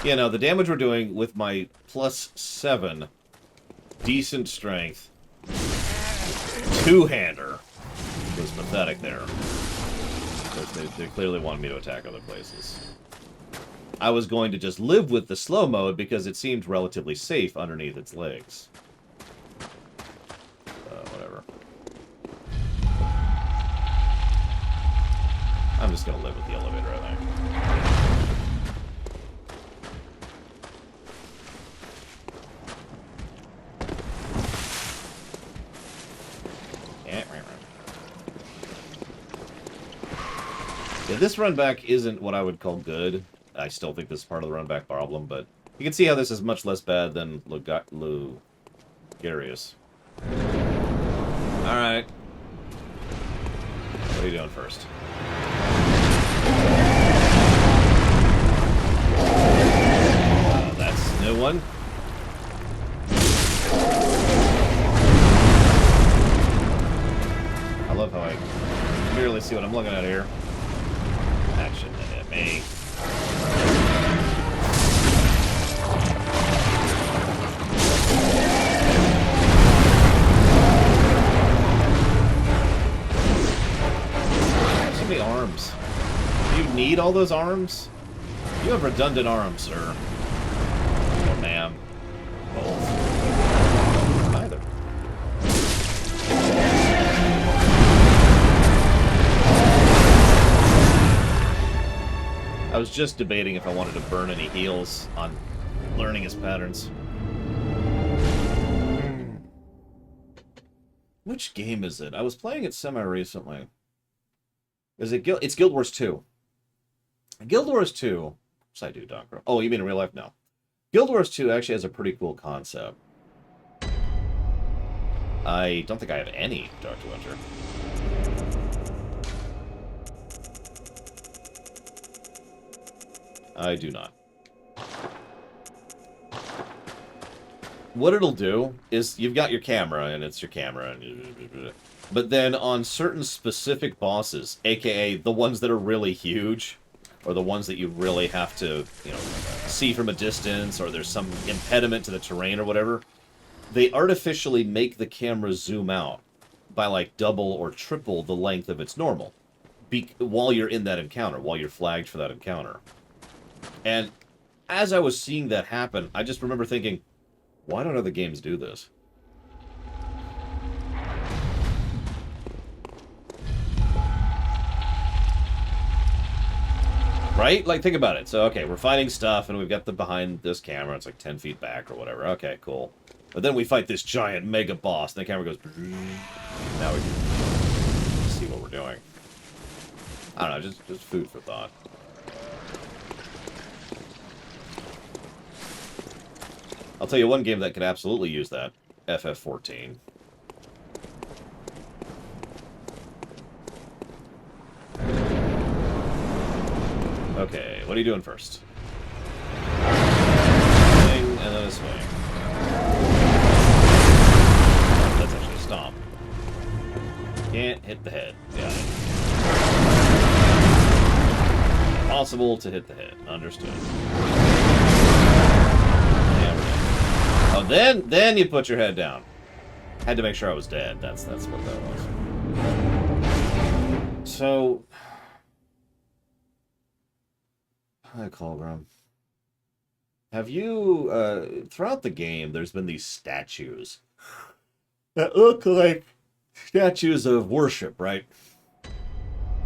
You know, the damage we're doing with my +7 decent strength two-hander was pathetic there. Because they clearly wanted me to attack other places. I was going to just live with the slow mode because it seemed relatively safe underneath its legs. Whatever. I'm just gonna live with the elevator, I think. Yeah, this run back isn't what I would call good. I still think this is part of the run back problem, but you can see how this is much less bad than Lugarius. Alright. What are you doing first? That's a new one. I love how I clearly see what I'm looking at here. Action at me. So many arms. Do you need all those arms? You have redundant arms, sir. Or ma'am. Both. Either. I was just debating if I wanted to burn any heals on learning his patterns. Which game is it? I was playing it semi-recently. Is it It's Guild Wars 2. Guild Wars 2... What's I do, Doctor? Oh, you mean in real life? No. Guild Wars 2 actually has a pretty cool concept. I don't think I have any Dark to Winter. I do not. What it'll do is you've got your camera, and it's your camera, and but then on certain specific bosses, aka the ones that are really huge, or the ones that you really have to, you know, see from a distance, or there's some impediment to the terrain or whatever, they artificially make the camera zoom out by like double or triple the length of its normal, while you're in that encounter, while you're flagged for that encounter. And as I was seeing that happen, I just remember thinking, why don't other games do this? Right? Like, think about it. So, okay, we're fighting stuff, and we've got the behind this camera. It's like 10 feet back or whatever. Okay, cool. But then we fight this giant mega boss, and the camera goes... Now we can see what we're doing. I don't know, just food for thought. I'll tell you one game that could absolutely use that. FF14. Okay, what are you doing first? Swing, and then a swing. That's actually a stomp. Can't hit the head. Got it. Impossible to hit the head. Understood. Oh, then you put your head down. Had to make sure I was dead. That's what that was. So, hi, Colgrim. Have you throughout the game? There's been these statues that look like statues of worship, right?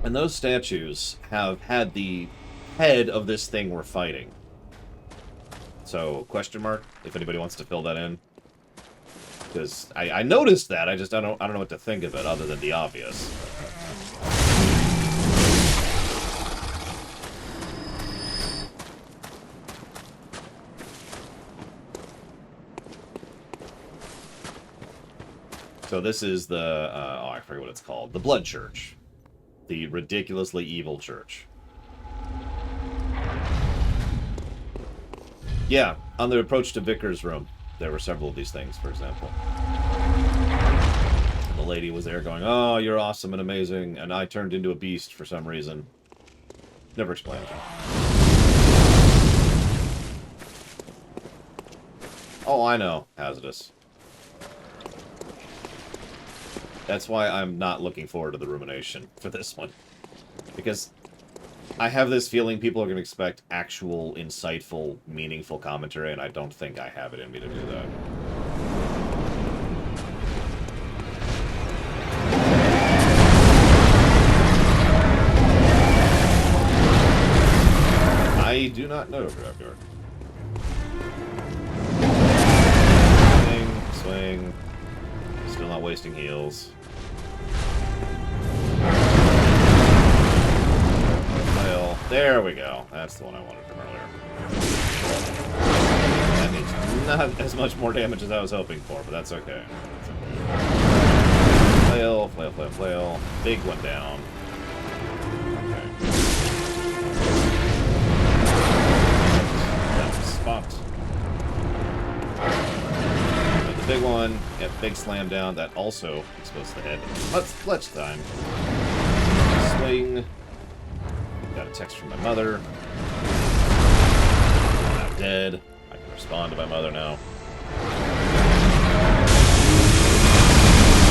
And those statues have had the head of this thing we're fighting. So, question mark, if anybody wants to fill that in. Because I noticed that, I don't know what to think of it other than the obvious. So this is the, oh, I forget what it's called. The Blood Church. The ridiculously evil church. Yeah, on the approach to Vicar's room, there were several of these things, for example. And the lady was there going, oh, you're awesome and amazing, and I turned into a beast for some reason. Never explained. Oh, I know. Hazardous. That's why I'm not looking forward to the rumination for this one. Because I have this feeling people are going to expect actual, insightful, meaningful commentary, and I don't think I have it in me to do that. I do not know, Graveyard. Swing. Still not wasting heals. Well, there we go. That's the one I wanted from earlier. That means not as much more damage as I was hoping for, but that's okay. Flail, flail, flail, flail. Big one down. Okay. That's a spot. The big one, get big slam down. That also exposes the head. Let's clutch time. Swing. Got a text from my mother. I'm not dead. I can respond to my mother now.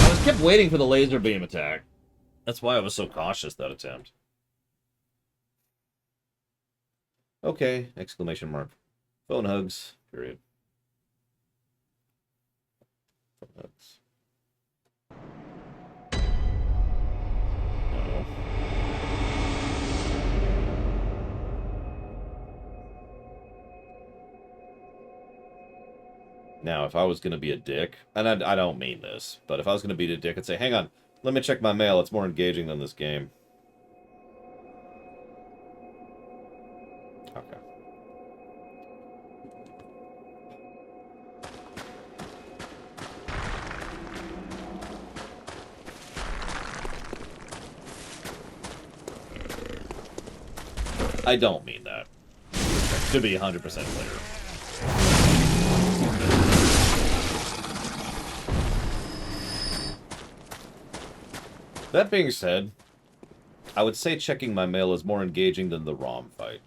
I kept waiting for the laser beam attack. That's why I was so cautious that attempt. Okay! Exclamation mark. Phone hugs. Period. Phone hugs. No. Now, if I was going to be a dick, and I don't mean this, but if I was going to be a dick, I'd say, hang on, let me check my mail, it's more engaging than this game. Okay. I don't mean that. To be 100% clear. That being said, I would say checking my mail is more engaging than the ROM fight.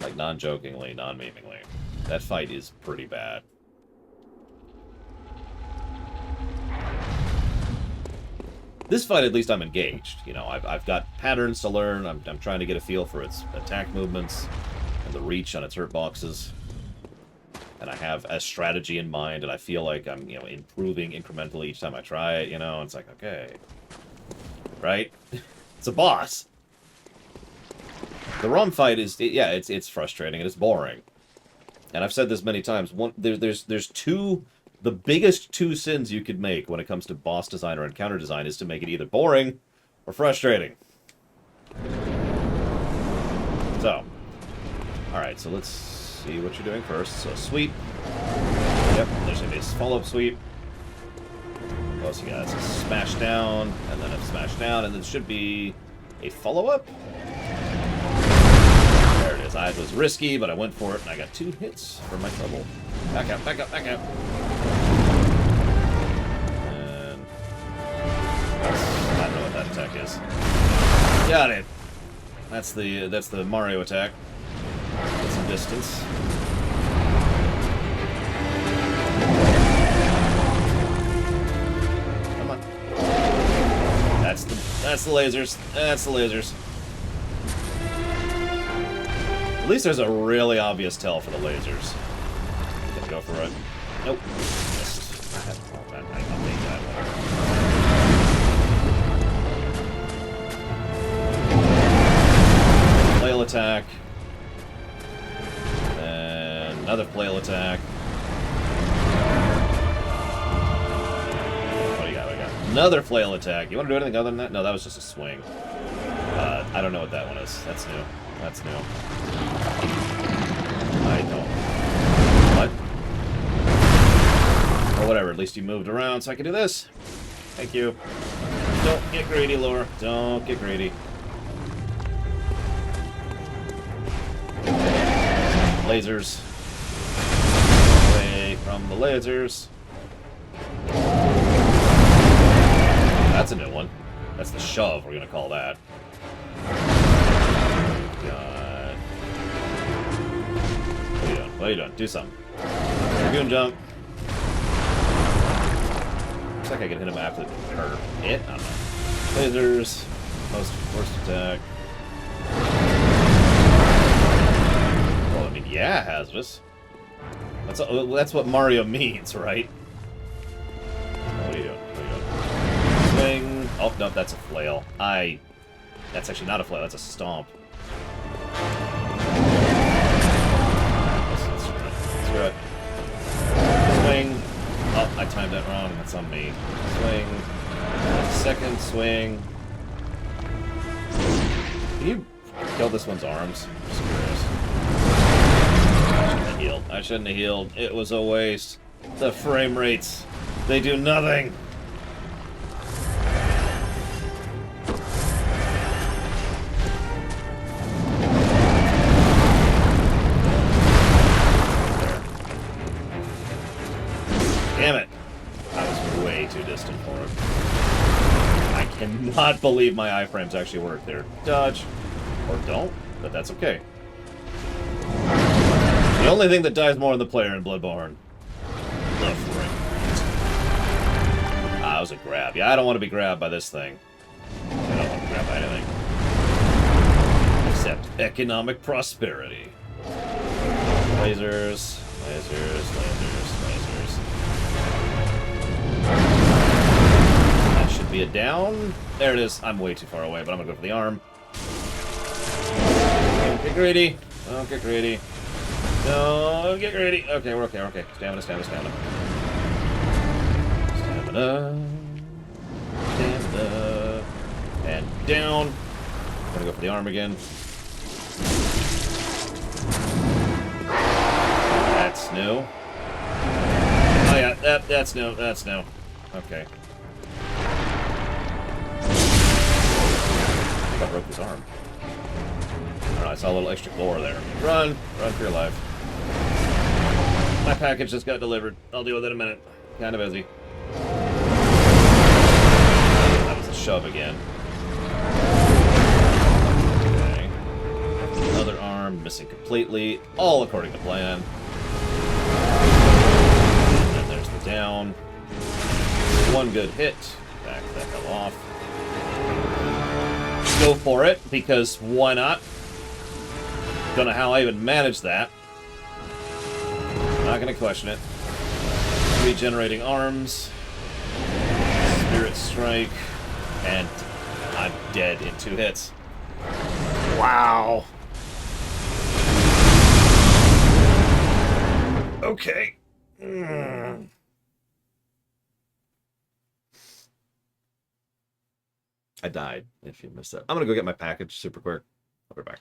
Like, non-jokingly, non-memeingly. That fight is pretty bad. This fight, at least, I'm engaged. You know, I've got patterns to learn. I'm trying to get a feel for its attack movements and the reach on its hurt boxes. And I have a strategy in mind, and I feel like I'm, you know, improving incrementally each time I try it, you know? It's like, okay. Right? It's a boss. The ROM fight is, yeah, it's frustrating, and it's boring. And I've said this many times. There's two... The biggest two sins you could make when it comes to boss design or encounter design is to make it either boring or frustrating. So. Alright, so let's see what you're doing first. So, sweep. Yep, there's going to be a follow-up sweep. What else you got? It's a smash down, and then a smash down, and then it should be a follow-up. There it is. I was risky, but I went for it, and I got 2 hits for my trouble. Back up, back up, back up. And I don't know what that attack is. Got it. That's the Mario attack. Get some distance. Come on. That's the lasers. That's the lasers. At least there's a really obvious tell for the lasers. Gonna go for it. Nope. Missed. I'll take that. Flail attack. attack. What do you got? We got another flail attack. You want to do anything other than that? No, that was just a swing. I don't know what that one is. That's new. That's new. I don't. What? Or whatever. At least you moved around so I can do this. Thank you. Don't get greedy, Laura. Don't get greedy. Lasers. Away from the lasers. That's a new one. That's the shove, we're gonna call that. God. What are you doing? What are you doing? Do something. Dragoon jump. Looks like I can hit him after the curve. It? I don't know. Lasers. Worst attack. Well, I mean, yeah, hazardous. That's what Mario means, right? What are you doing? What are you doing? Swing. Oh, no, that's a flail. That's actually not a flail, that's a stomp. Screw it. Swing. Oh, I timed that wrong. That's on me. Swing. Second swing. Can you kill this one's arms? I'm just curious. I shouldn't have healed. I shouldn't have healed. It was a waste. The frame rates. They do nothing. Damn it. I was way too distant for him. I cannot believe my iframes actually work there. Dodge. Or don't, but that's okay. The only thing that dies more than the player in Bloodborne. The frame. That was a grab. Yeah, I don't want to be grabbed by this thing. I don't want to grab by anything. Except economic prosperity. Lasers. Lasers. Lasers. Lasers. That should be a down. There it is. I'm way too far away, but I'm going to go for the arm. Don't get greedy. Don't get greedy. Don't get greedy. Okay, we're okay, we're okay. Stamina, stamina, stamina. Stamina. Stamina. And down. I'm gonna go for the arm again. That's new. Oh yeah, that's new. That's new. Okay. I think I broke his arm. I saw a little extra lore there. Run! Run for your life. My package just got delivered. I'll deal with it in a minute. Kind of busy. That was a shove again. Okay. Another arm, missing completely. All according to plan. And then there's the down. One good hit. Back the hell off. Go for it, because why not? Don't know how I even managed that. Not gonna question it. Regenerating arms. Spirit strike. And I'm dead in 2 hits. Wow. Okay. I died, if you missed that. I'm gonna go get my package super quick. I'll be back.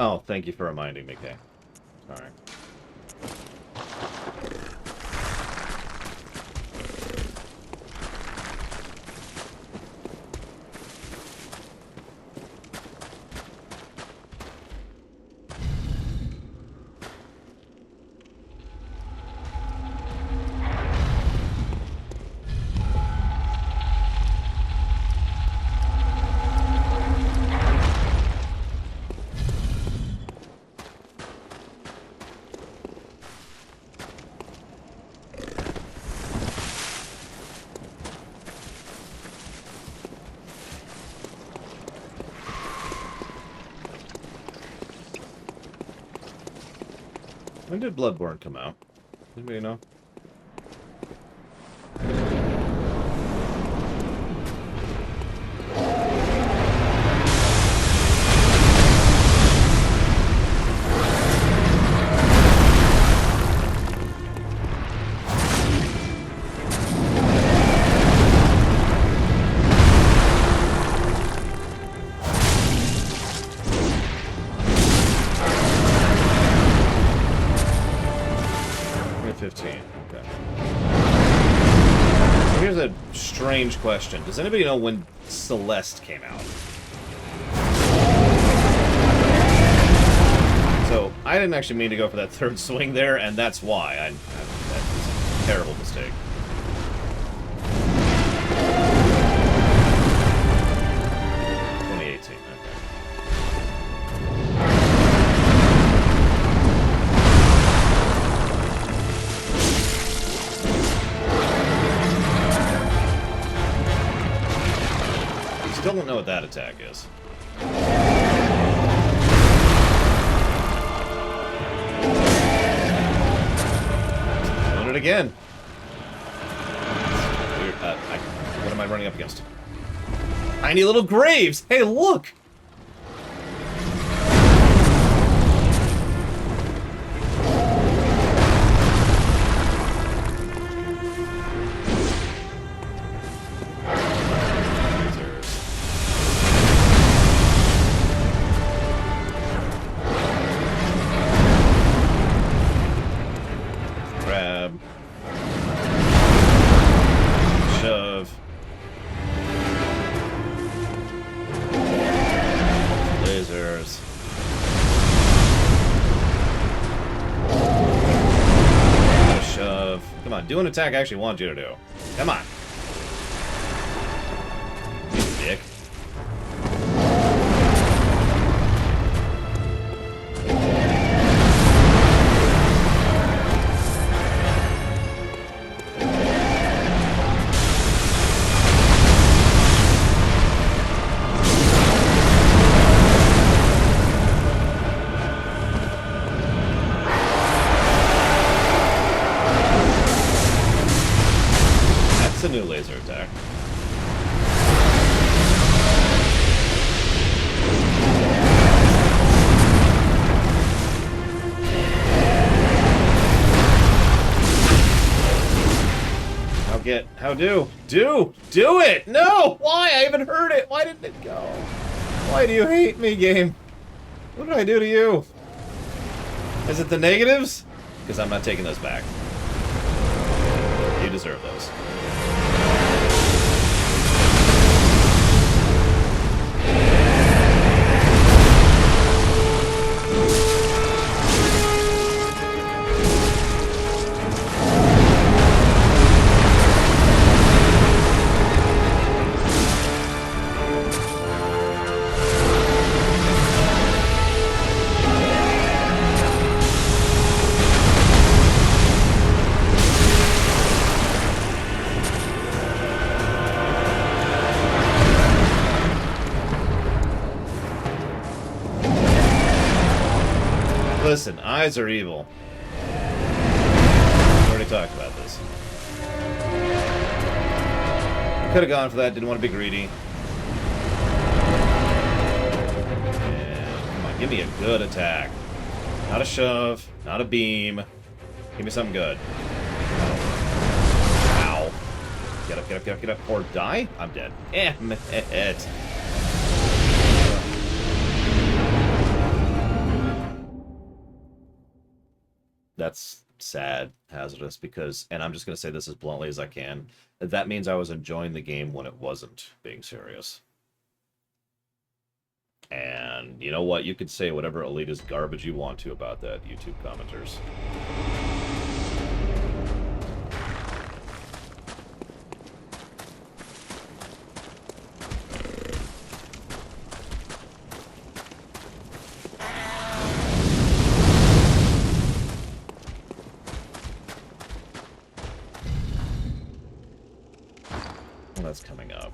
Oh, thank you for reminding me, Kay. Sorry. When did Bloodborne come out? Anybody know? Strange question. Does anybody know when Celeste came out? So, I didn't actually mean to go for that third swing there, and that's why. That was a terrible mistake. Still don't know what that attack is. Doing it again. Weird. What am I running up against? Tiny little graves! Hey, look! Do an attack I actually want you to do. Come on. You dick. A new laser attack. Do it! No! Why? I even heard it! Why didn't it go? Why do you hate me, game? What did I do to you? Is it the negatives? Because I'm not taking those back. You deserve those. Listen, eyes are evil. We already talked about this. Could have gone for that, didn't want to be greedy. And come on, give me a good attack. Not a shove, not a beam. Give me something good. Ow. Get up, get up, get up, get up. Or die? I'm dead. It. That's sad, Hazardous, because, and I'm just going to say this as bluntly as I can, that means I was enjoying the game when it wasn't being serious. And you know what? You could say whatever elitist garbage you want to about that, YouTube commenters. That's coming up.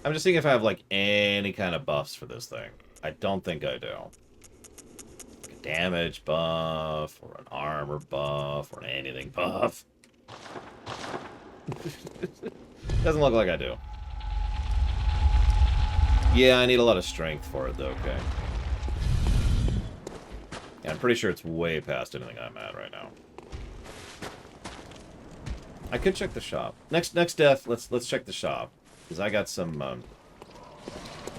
I'm just seeing if I have, like, any kind of buffs for this thing. I don't think I do. Like a damage buff, or an armor buff, or an anything buff. Doesn't look like I do. Yeah, I need a lot of strength for it, though, okay. Yeah, I'm pretty sure it's way past anything I'm at right now. I could check the shop. Next death, let's check the shop. Because I got some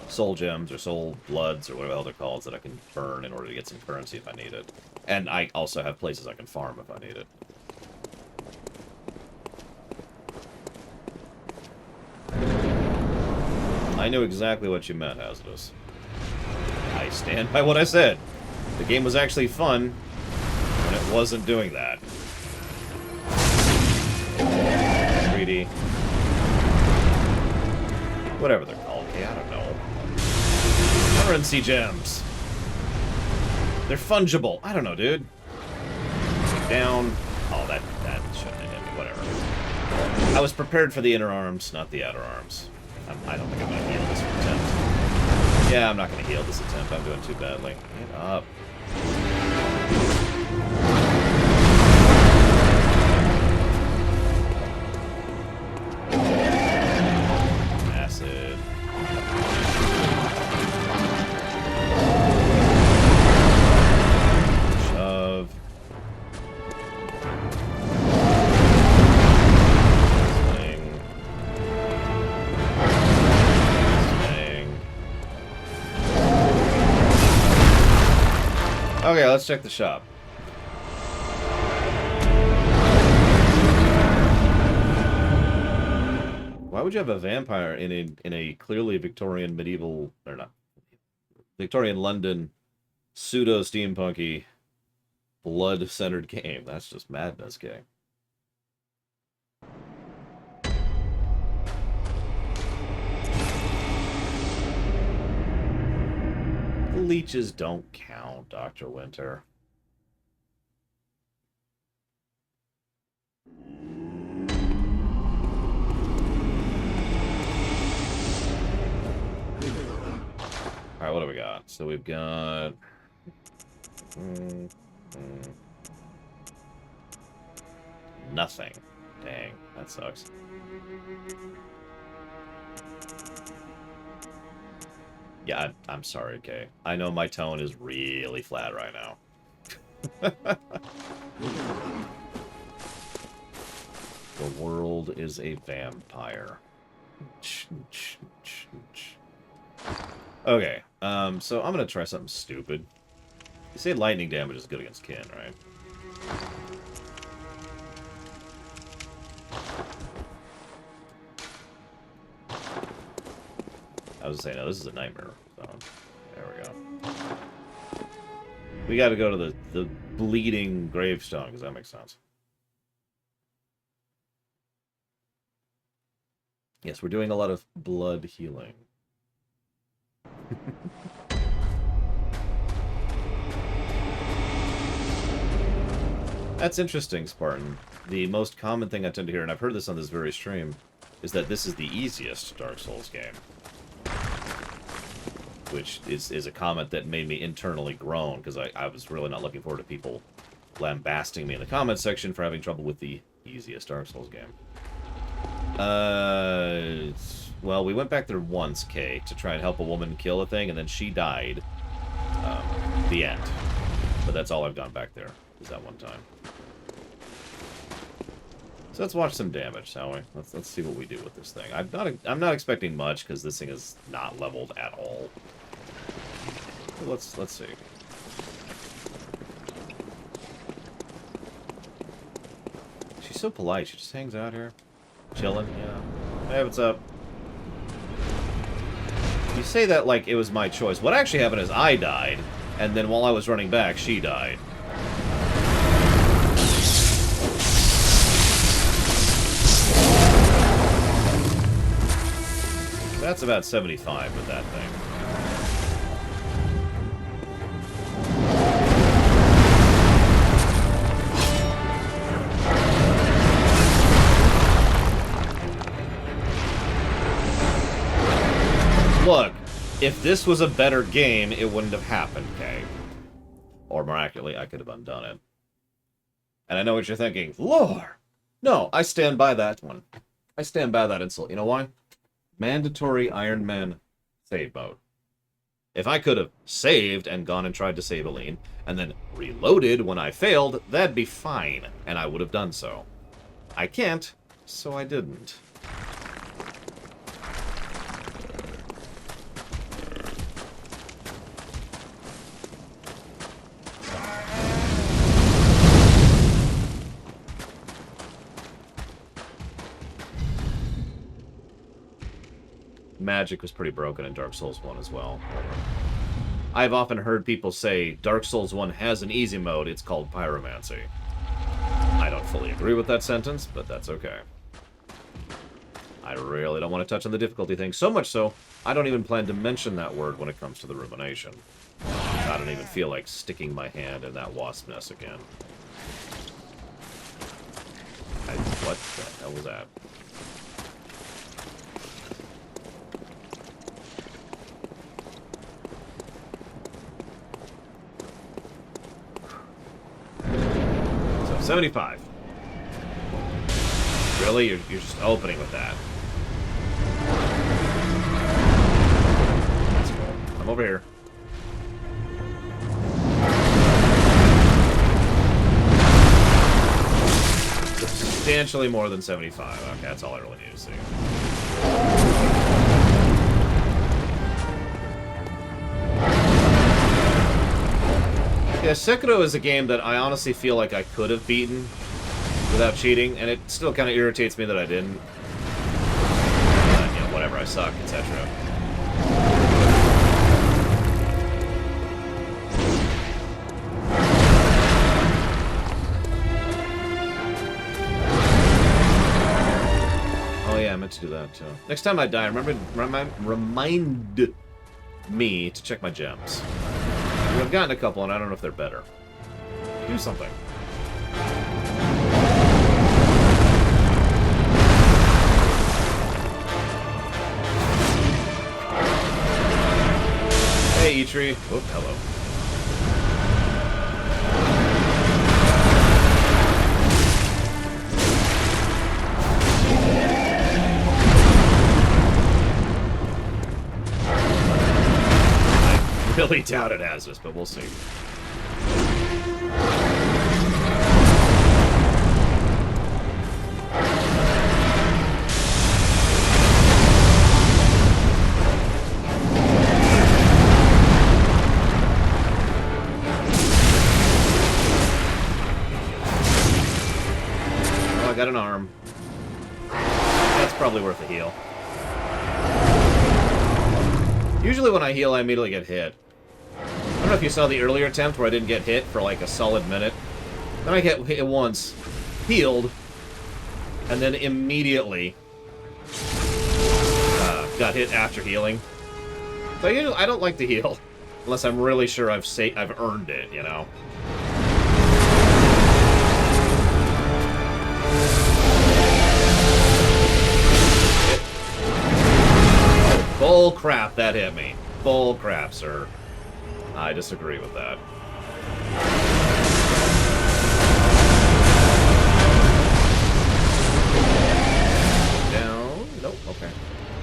soul gems or soul bloods or whatever the hell they're called that I can burn in order to get some currency if I need it. And I also have places I can farm if I need it. I knew exactly what you meant, Hazardous. I stand by what I said. The game was actually fun when it wasn't doing that. 3D. Whatever they're called, okay, I don't know. Currency gems. They're fungible. I don't know, dude. Down. Oh, that shouldn't have hit me. Whatever. I was prepared for the inner arms, not the outer arms. I don't think I'm going to heal this attempt. Yeah, I'm not going to heal this attempt. I'm doing too badly. Get up. Okay, let's check the shop. Why would you have a vampire in a clearly Victorian medieval, or not, Victorian London pseudo steampunky blood-centered game? That's just madness, gang. Leeches don't count, Dr. Winter. Alright, what do we got? So we've got... Nothing. Dang, that sucks. Yeah, I'm sorry, Kay. I know my tone is really flat right now. The world is a vampire. Okay, so I'm gonna try something stupid. You say lightning damage is good against kin, right? I was saying, no, this is a nightmare zone. There we go. We gotta go to the bleeding gravestone, because that makes sense. Yes, we're doing a lot of blood healing. That's interesting, Spartan. The most common thing I tend to hear, and I've heard this on this very stream, is that this is the easiest Dark Souls game. Which is a comment that made me internally groan, because I was really not looking forward to people lambasting me in the comments section for having trouble with the Easiest Dark Souls game. Well, we went back there once, Kay, to try and help a woman kill a thing, and then she died. The end. But that's all I've gone back there, is that one time. So let's watch some damage, shall we? Let's see what we do with this thing. I'm not expecting much, because this thing is not leveled at all. But let's see. She's so polite. She just hangs out here. Chilling, yeah. Hey, what's up? You say that like it was my choice. What actually happened is I died, and then while I was running back, she died. That's about 75 with that thing. Look, if this was a better game, it wouldn't have happened, Kay. Or more accurately, I could have undone it. And I know what you're thinking. Lord! No, I stand by that one. I stand by that insult. You know why? Mandatory Iron Man save mode. If I could have saved and gone and tried to save Aline, and then reloaded when I failed, that'd be fine, and I would have done so. I can't, so I didn't. Magic was pretty broken in Dark Souls 1 as well. I've often heard people say Dark Souls 1 has an easy mode, it's called Pyromancy. I don't fully agree with that sentence, but that's okay. I really don't want to touch on the difficulty thing, so much so, I don't even plan to mention that word when it comes to the rumination. I don't even feel like sticking my hand in that wasp nest again. What the hell was that? So 75. Really? You're just opening with that. That's cool. I'm over here. Substantially more than 75. Okay, that's all I really need to see. Yeah, Sekiro is a game that I honestly feel like I could have beaten without cheating, and it still kind of irritates me that I didn't. But, you know, whatever, I suck, etc. Oh yeah, I meant to do that too. Next time I die, remind me to check my gems. I've gotten a couple, and I don't know if they're better. Do something. Hey, E-Tree. Oh, hello. I really doubt it has this, but we'll see. Oh, I got an arm. That's probably worth a heal. Usually when I heal, I immediately get hit. I don't know if you saw the earlier attempt where I didn't get hit for like a solid minute. Then I get hit once, healed, and then immediately got hit after healing. So I don't like to heal unless I'm really sure I've earned it, you know. Bull crap, that hit me. Bull crap, sir. I disagree with that.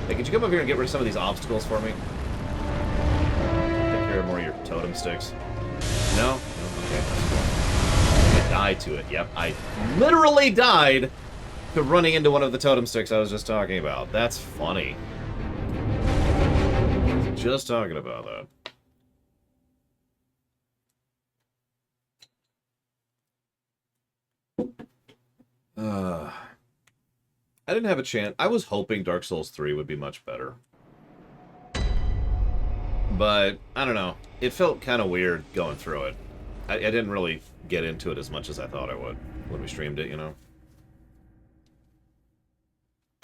Hey, could you come over here and get rid of some of these obstacles for me? Take care of more of your totem sticks. No? Okay, that's cool. I died to it. Yep, I literally died to running into one of the totem sticks I was just talking about. That's funny. Just talking about that. I didn't have a chance. I was hoping Dark Souls 3 would be much better. But, I don't know. It felt kind of weird going through it. I didn't really get into it as much as I thought I would when we streamed it, you know?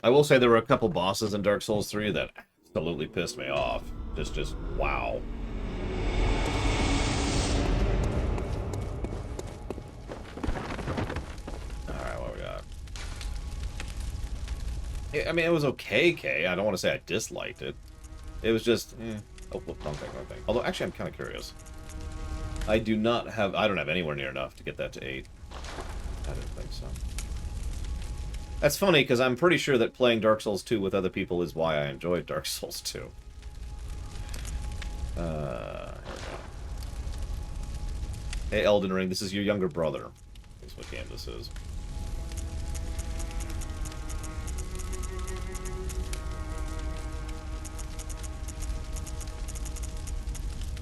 I will say there were a couple bosses in Dark Souls 3 that absolutely pissed me off. Just wow. Alright, what we got? I mean, it was okay. I don't want to say I disliked it. It was just, Oh, wrong thing. Although, actually, I'm kind of curious. I don't have anywhere near enough to get that to 8. I didn't think so. That's funny, because I'm pretty sure that playing Dark Souls 2 with other people is why I enjoyed Dark Souls 2. Here we go. Hey, Elden Ring, this is your younger brother. That's what game this is.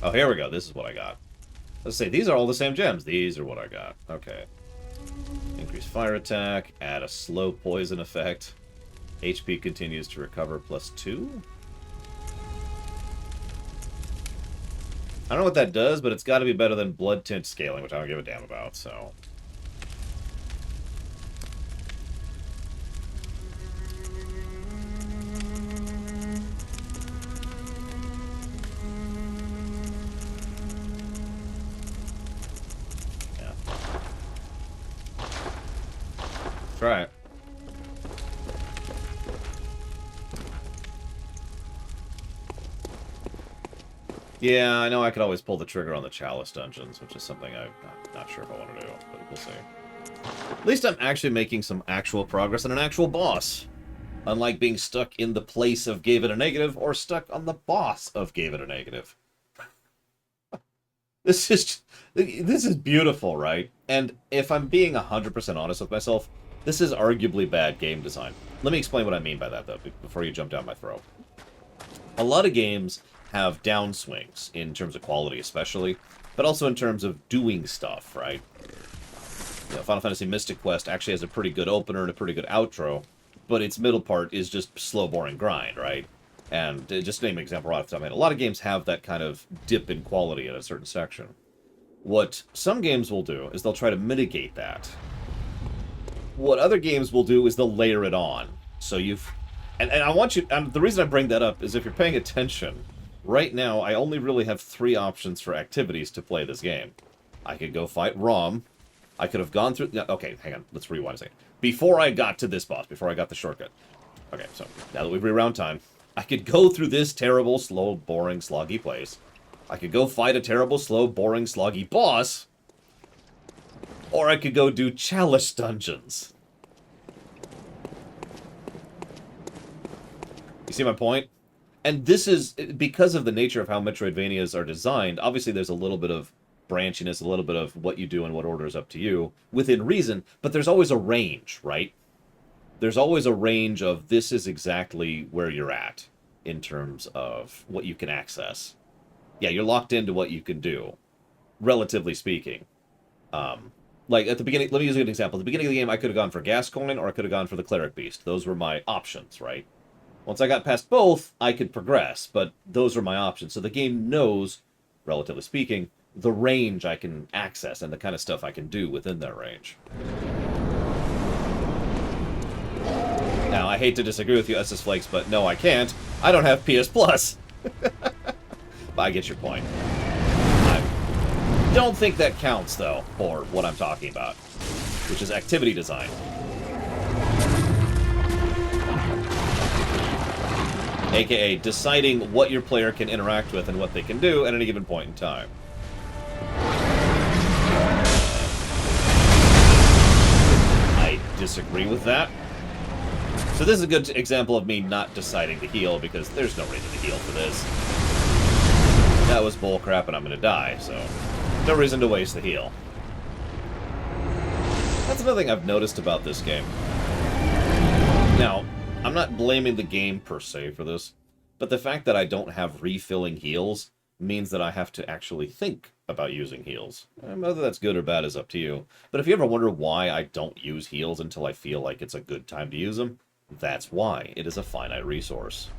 Oh, here we go. This is what I got. Let's see. These are all the same gems. These are what I got. Okay. Increase fire attack. Add a slow poison effect. HP continues to recover +2. I don't know what that does, but it's got to be better than blood tint scaling, which I don't give a damn about, so... Try it. Yeah, I know I could always pull the trigger on the Chalice dungeons, which is something I'm not sure if I want to do, but we'll see. At least I'm actually making some actual progress on an actual boss. Unlike being stuck in the place of gave it a negative, or stuck on the boss of gave it a negative. This is beautiful, right? And if I'm being 100% honest with myself, this is arguably bad game design. Let me explain what I mean by that, though, before you jump down my throat. A lot of games have downswings, in terms of quality especially, but also in terms of doing stuff, right? You know, Final Fantasy Mystic Quest actually has a pretty good opener and a pretty good outro, but its middle part is just slow, boring grind, right? And just to name an example right off the top of my head, a lot of games have that kind of dip in quality at a certain section. What some games will do is they'll try to mitigate that. What other games will do is they'll layer it on. So you've... And I want you... And the reason I bring that up is if you're paying attention, right now I only really have 3 options for activities to play this game. I could go fight Rom. I could have gone through... No, okay, hang on. Let's rewind a second. Before I got to this boss, before I got the shortcut. Okay, so now that we've rewound time, I could go through this terrible, slow, boring, sloggy place. I could go fight a terrible, slow, boring, sloggy boss. Or I could go do Chalice dungeons. You see my point? And this is, because of the nature of how Metroidvanias are designed, obviously there's a little bit of branchiness, a little bit of what you do and what order is up to you, within reason, but there's always a range, right? There's always a range of this is exactly where you're at, in terms of what you can access. Yeah, you're locked into what you can do, relatively speaking. Like, at the beginning, let me use an example. At the beginning of the game, I could have gone for Gascoigne, or I could have gone for the Cleric Beast. Those were my options, right? Once I got past both, I could progress, but those were my options. So the game knows, relatively speaking, the range I can access and the kind of stuff I can do within that range. Now, I hate to disagree with you, SS Flakes, but no, I can't. I don't have PS Plus. But I get your point. I don't think that counts, though, for what I'm talking about, which is activity design. AKA deciding what your player can interact with and what they can do at any given point in time. I disagree with that. So this is a good example of me not deciding to heal, because there's no reason to heal for this. That was bullcrap and I'm gonna die, so no reason to waste the heal. That's another thing I've noticed about this game. Now, I'm not blaming the game per se for this, but the fact that I don't have refilling heals means that I have to actually think about using heals. Whether that's good or bad is up to you. But if you ever wonder why I don't use heals until I feel like it's a good time to use them, that's why. It is a finite resource.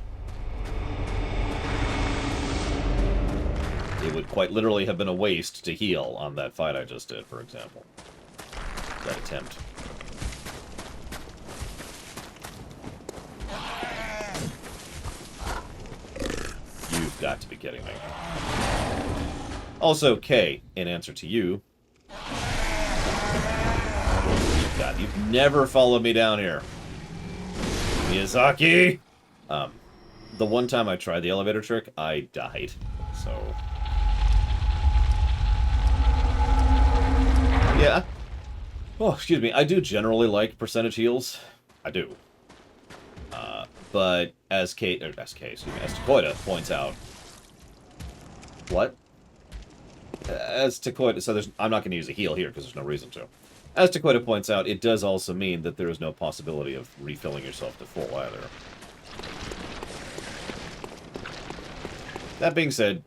It would quite literally have been a waste to heal on that fight I just did, for example. That attempt. You've got to be kidding me. Also, Kay, in answer to you... God, you've never followed me down here. Miyazaki! The one time I tried the elevator trick, I died. So... yeah. Oh, excuse me. I do generally like percentage heals. I do. But as Takoida points out... What? As Takoida... So I'm not going to use a heal here, because there's no reason to. As Takoida points out, it does also mean that there is no possibility of refilling yourself to full either. That being said,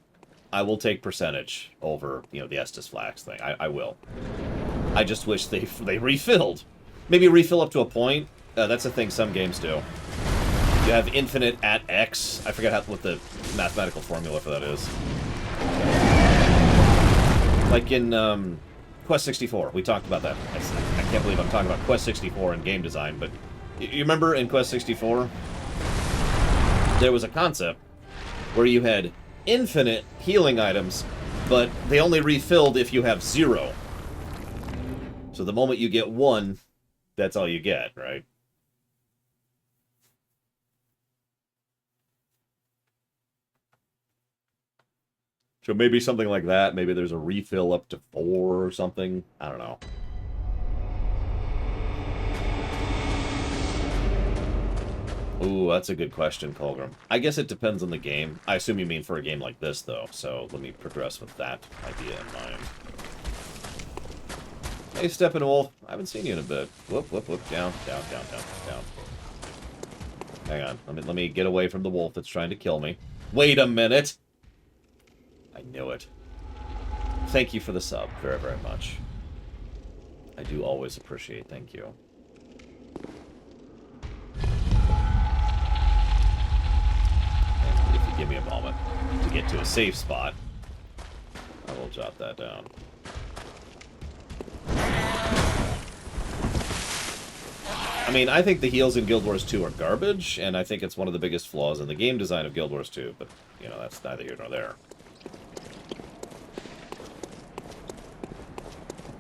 I will take percentage over, the Estus Flax thing. I will. I just wish they refilled. Maybe refill up to a point. That's a thing some games do. You have infinite at X. I forget what the mathematical formula for that is. Like in Quest 64, we talked about that. I can't believe I'm talking about Quest 64 in game design, but you remember in Quest 64? There was a concept where you had infinite healing items, but they only refilled if you have 0. So the moment you get 1, that's all you get, right? So maybe something like that. Maybe there's a refill up to 4 or something. I don't know. Ooh, that's a good question, Colgrim. I guess it depends on the game. I assume you mean for a game like this, though. So let me progress with that idea in mind. Hey, Steppenwolf. I haven't seen you in a bit. Whoop, whoop, whoop. Down, down, down, down, down. Hang on. Let me get away from the wolf that's trying to kill me. Wait a minute! I knew it. Thank you for the sub very, very much. I do always appreciate. Thank you. And if you give me a moment to get to a safe spot, I will jot that down. I mean, I think the heals in Guild Wars 2 are garbage, and I think it's one of the biggest flaws in the game design of Guild Wars 2, but, that's neither here nor there.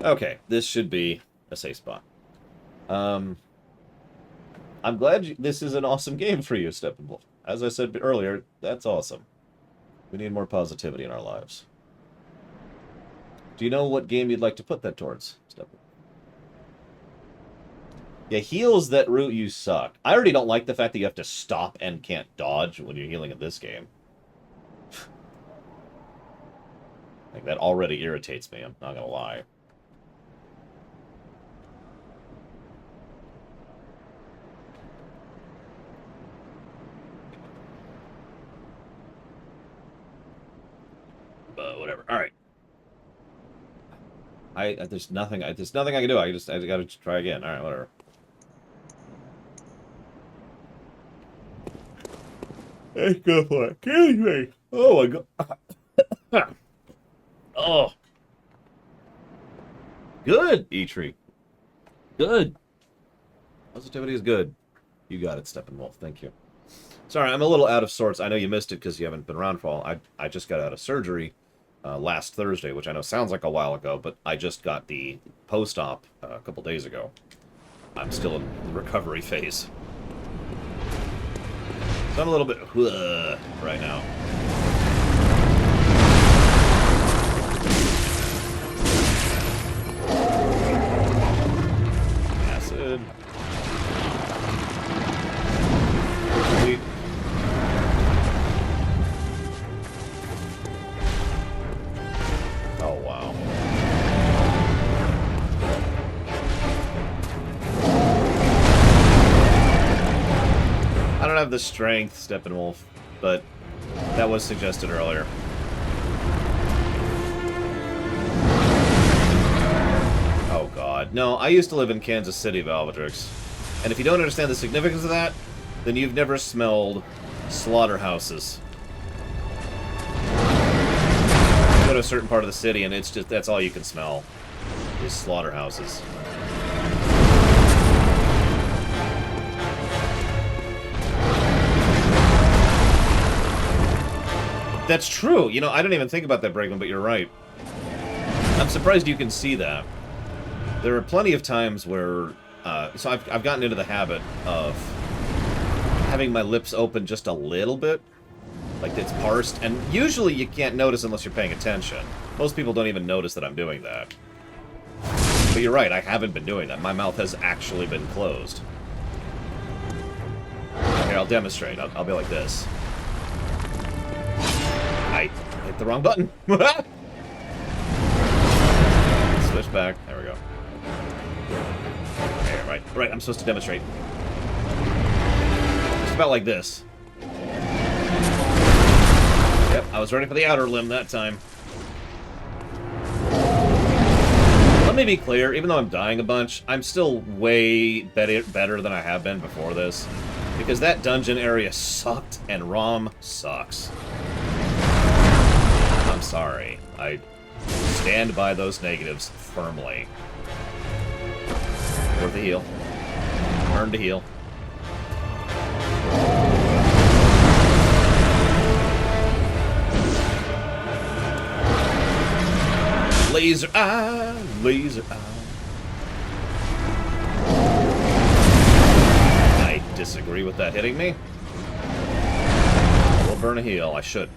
Okay, this should be a safe spot. I'm glad this is an awesome game for you, Steppenwolf. As I said earlier, that's awesome. We need more positivity in our lives. Do you know what game you'd like to put that towards, Steppenwolf? Yeah, heals that route you suck. I already don't like the fact that you have to stop and can't dodge when you're healing in this game. Like, that already irritates me, I'm not gonna lie. Whatever. All right. There's nothing I can do. I gotta try again. All right, whatever. Let's go for it. Kill me. Oh my god. Oh. Good, E-Tree. Good. Positivity is good. You got it, Steppenwolf. Thank you. Sorry, I'm a little out of sorts. I know you missed it because you haven't been around for a while. I just got out of surgery last Thursday, which I know sounds like a while ago, but I just got the post-op a couple days ago. I'm still in the recovery phase. So I'm a little bit right now. Acid. the strength, Steppenwolf, but that was suggested earlier. Oh god. No, I used to live in Kansas City, Valvatrix. And if you don't understand the significance of that, then you've never smelled slaughterhouses. You go to a certain part of the city and it's just, that's all you can smell, is slaughterhouses. That's true. You know, I didn't even think about that, Bregman, but you're right. I'm surprised you can see that. There are plenty of times where... so I've gotten into the habit of having my lips open just a little bit. Like it's parsed. And usually you can't notice unless you're paying attention. Most people don't even notice that I'm doing that. But you're right, I haven't been doing that. My mouth has actually been closed. Here, I'll demonstrate. I'll be like this. I hit the wrong button. Switch back. There we go. Okay, right. I'm supposed to demonstrate. Just about like this. Yep, I was ready for the outer limb that time. Let me be clear, even though I'm dying a bunch, I'm still way better than I have been before this. Because that dungeon area sucked, and ROM sucks. I'm sorry. I stand by those negatives firmly. Worth a heal. Earned a heal. Laser eye, laser eye. I disagree with that hitting me. I will burn a heal. I should.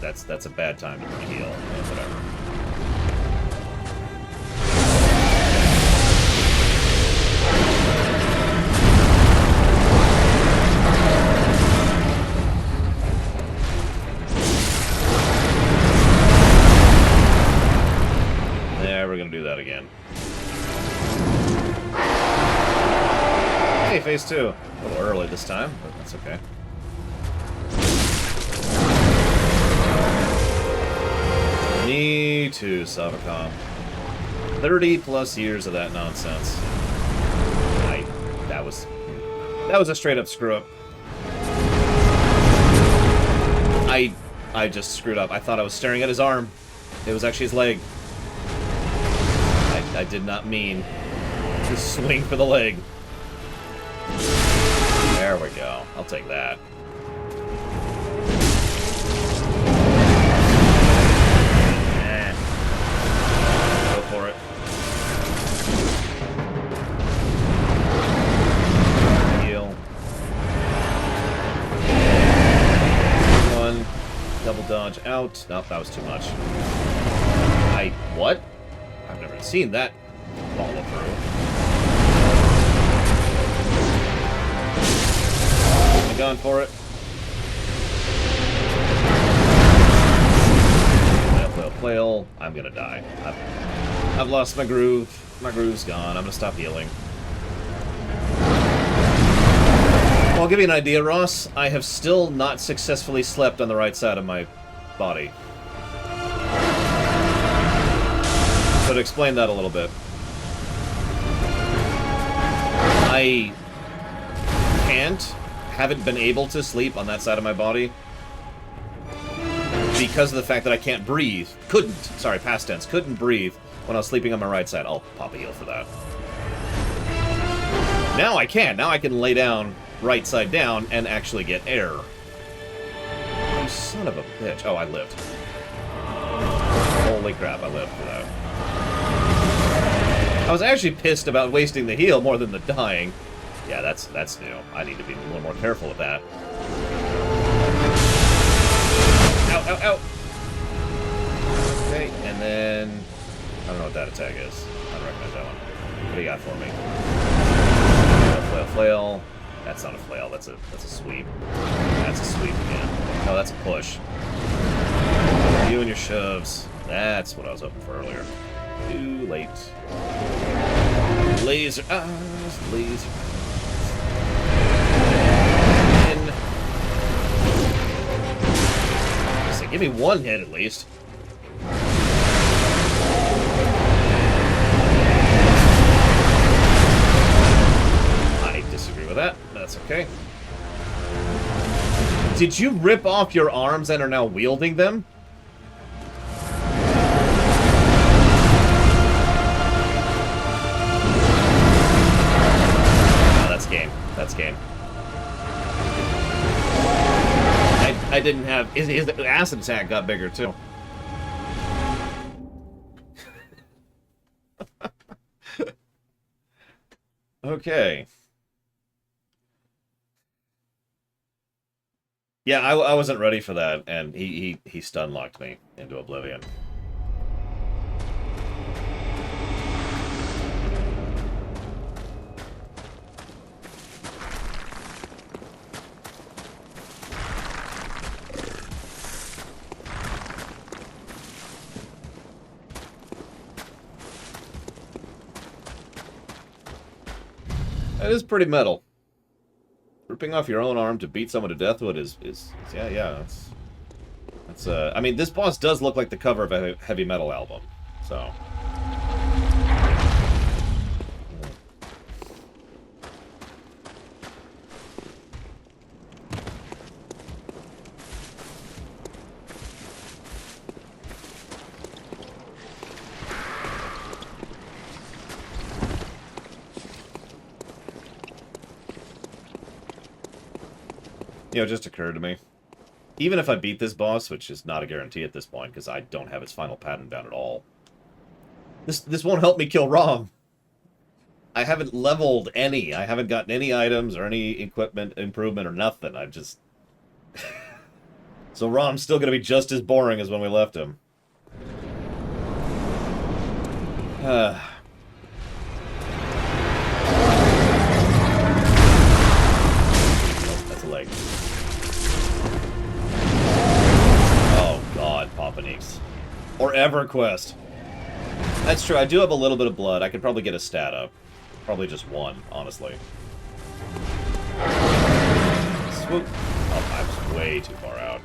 That's a bad time to burn a heal. Whatever. Yeah, we're gonna do that again. Hey, phase 2. A little early this time, but that's okay. Me too, Savacom. 30 plus years of that nonsense. That was a straight up screw up. I just screwed up. I thought I was staring at his arm. It was actually his leg. I did not mean to swing for the leg. There we go. I'll take that. Go for it. Heal. One. Double dodge out. Nope, that was too much. What? I've never seen that follow through. I'm going for it. Flail. I'm gonna die. I've lost my groove. My groove's gone. I'm gonna stop healing. Well, I'll give you an idea, Ross. I have still not successfully slept on the right side of my body. So to explain that a little bit, I haven't been able to sleep on that side of my body because of the fact that I can't breathe. Past tense, couldn't breathe when I was sleeping on my right side. I'll pop a heal for that. Now I can. Now I can lay down right side down and actually get air. You son of a bitch. Oh, I lived. Holy crap, I lived for that. I was actually pissed about wasting the heal more than the dying. Yeah, that's new. I need to be a little more careful with that. Ow, ow, ow! Okay, and then... I don't know what that attack is. I don't recognize that one. What do you got for me? Flail, flail. That's not a flail, that's a sweep. That's a sweep again. No, that's a push. You and your shoves. That's what I was hoping for earlier. Too late. Laser eyes, laser eyes. Give me one hit at least. I disagree with that. That's okay. Did you rip off your arms and are now wielding them? Oh, that's game. That's game. I didn't have... His acid attack got bigger, too. Okay. Yeah, I wasn't ready for that, and he stun-locked me into oblivion. That is pretty metal. Ripping off your own arm to beat someone to death with is yeah, that's I mean, this boss does look like the cover of a heavy metal album, so. You know, it just occurred to me. Even if I beat this boss, which is not a guarantee at this point, because I don't have its final pattern down at all, this won't help me kill Rom. I haven't leveled any. I haven't gotten any items or any equipment improvement or nothing. I just... So Rom's still going to be just as boring as when we left him. That's a leg. Pompanix. Or EverQuest. That's true, I do have a little bit of blood. I could probably get a stat up. Probably just one, honestly. Swoop. Oh, I was way too far out.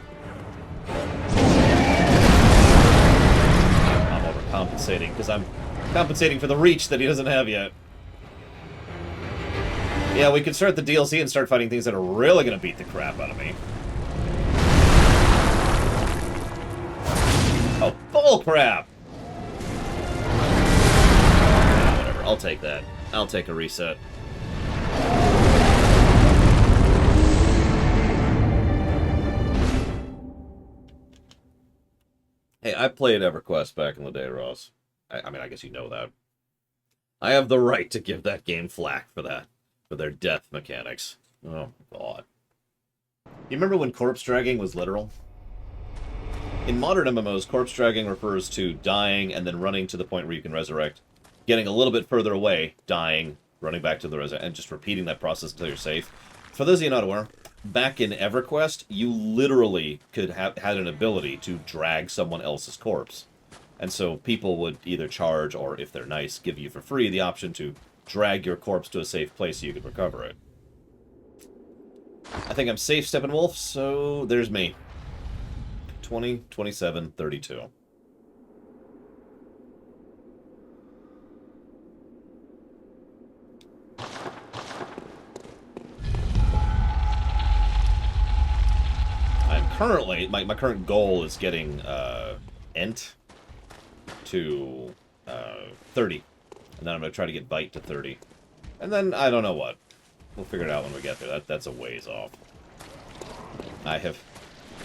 I'm overcompensating, because I'm compensating for the reach that he doesn't have yet. Yeah, we could start the DLC and start fighting things that are really going to beat the crap out of me. Oh, bull crap! Yeah, whatever, I'll take that. I'll take a reset. Hey, I played EverQuest back in the day, Ross. I mean, I guess you know that. I have the right to give that game flack for that. For their death mechanics. Oh, God. You remember when corpse dragging was literal? In modern MMOs, corpse dragging refers to dying and then running to the point where you can resurrect. Getting a little bit further away, dying, running back to the resurrect, and just repeating that process until you're safe. For those of you not aware, back in EverQuest, you literally had an ability to drag someone else's corpse. And so people would either charge, or if they're nice, give you for free the option to drag your corpse to a safe place so you could recover it. I think I'm safe, Steppenwolf, so there's me. 20, 27, 32. I'm currently, my current goal is getting Ent to 30. And then I'm going to try to get Bite to 30. And then, I don't know what. We'll figure it out when we get there. That's a ways off. I have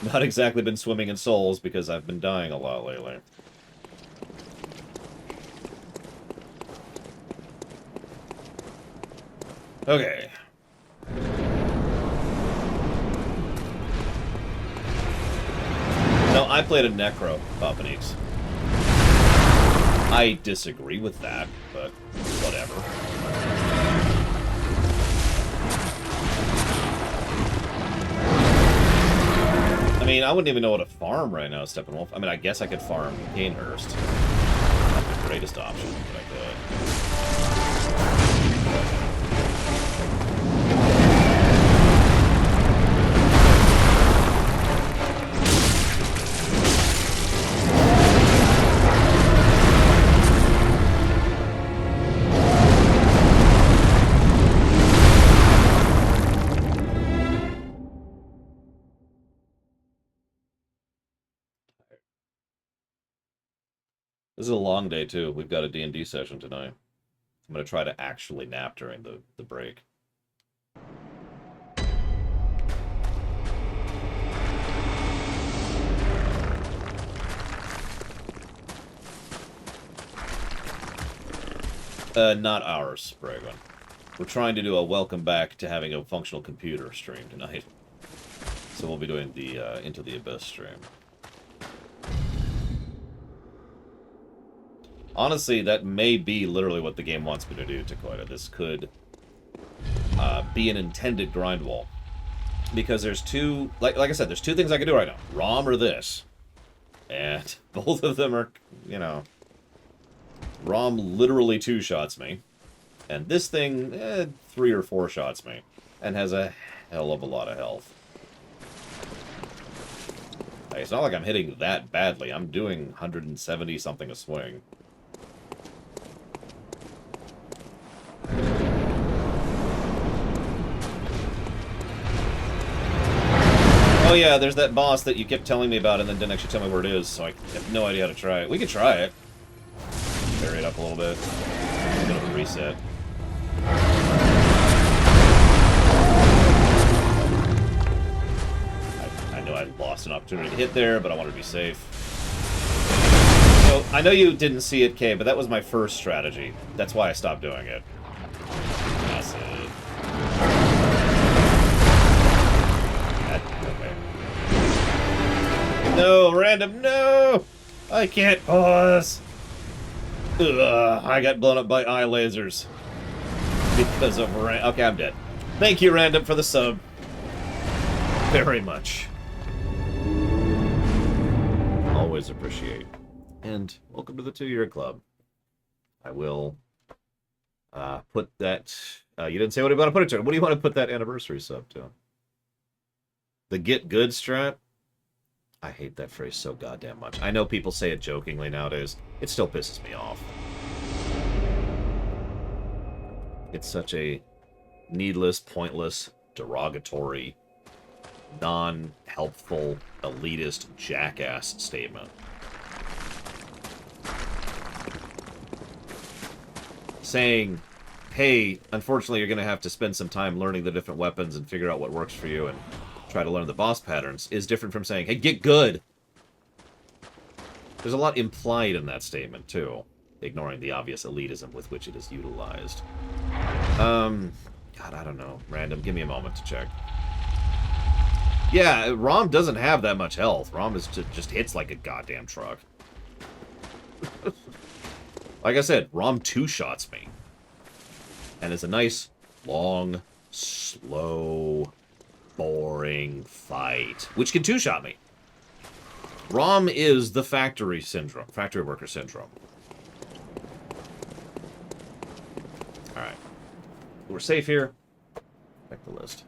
not exactly been swimming in souls because I've been dying a lot lately. Okay. No, I played a Necro, Pompanix. I disagree with that, but whatever. I mean, I wouldn't even know what to farm right now, Steppenwolf. I mean, I guess I could farm Cainhurst. Not the greatest option, but I could. This is a long day, too. We've got a D&D session tonight. I'm going to try to actually nap during the break. Not ours, Bragon. We're trying to do a welcome back to having a functional computer stream tonight. So we'll be doing the Into the Abyss stream. Honestly, that may be literally what the game wants me to do, Takoida. This could be an intended grind wall. Because there's two... Like I said, there's two things I can do right now. ROM or this. And both of them are, you know... ROM literally 2-shots me. And this thing, 3 or 4 shots me. And has a hell of a lot of health. Like, it's not like I'm hitting that badly. I'm doing 170-something a swing. Oh yeah, there's that boss that you kept telling me about and then didn't actually tell me where it is, so I have no idea how to try it. We could try it. Vary it up a little bit. A bit of a reset. I know I lost an opportunity to hit there, but I wanted to be safe. So, I know you didn't see it, Kay, but that was my first strategy. That's why I stopped doing it. That's it. Okay. No, random, no! I can't pause! Ugh, I got blown up by eye lasers. Because of okay, I'm dead. Thank you, Random, for the sub. Very much. Always appreciate. And welcome to the 2-year club. I will put that... you didn't say what you want to put it to. What do you want to put that anniversary sub to? The get good strat? I hate that phrase so goddamn much. I know people say it jokingly nowadays. It still pisses me off. It's such a needless, pointless, derogatory, non-helpful, elitist, jackass statement. Saying, hey, unfortunately you're going to have to spend some time learning the different weapons and figure out what works for you and try to learn the boss patterns is different from saying, hey, get good! There's a lot implied in that statement, too, ignoring the obvious elitism with which it is utilized. God, I don't know. Random, give me a moment to check. Yeah, ROM doesn't have that much health. ROM just hits like a goddamn truck. Like I said, ROM 2-shots me. And it's a nice, long, slow, boring fight, which can 2-shot me. ROM is the factory syndrome, factory worker syndrome. Alright. We're safe here. Check the list.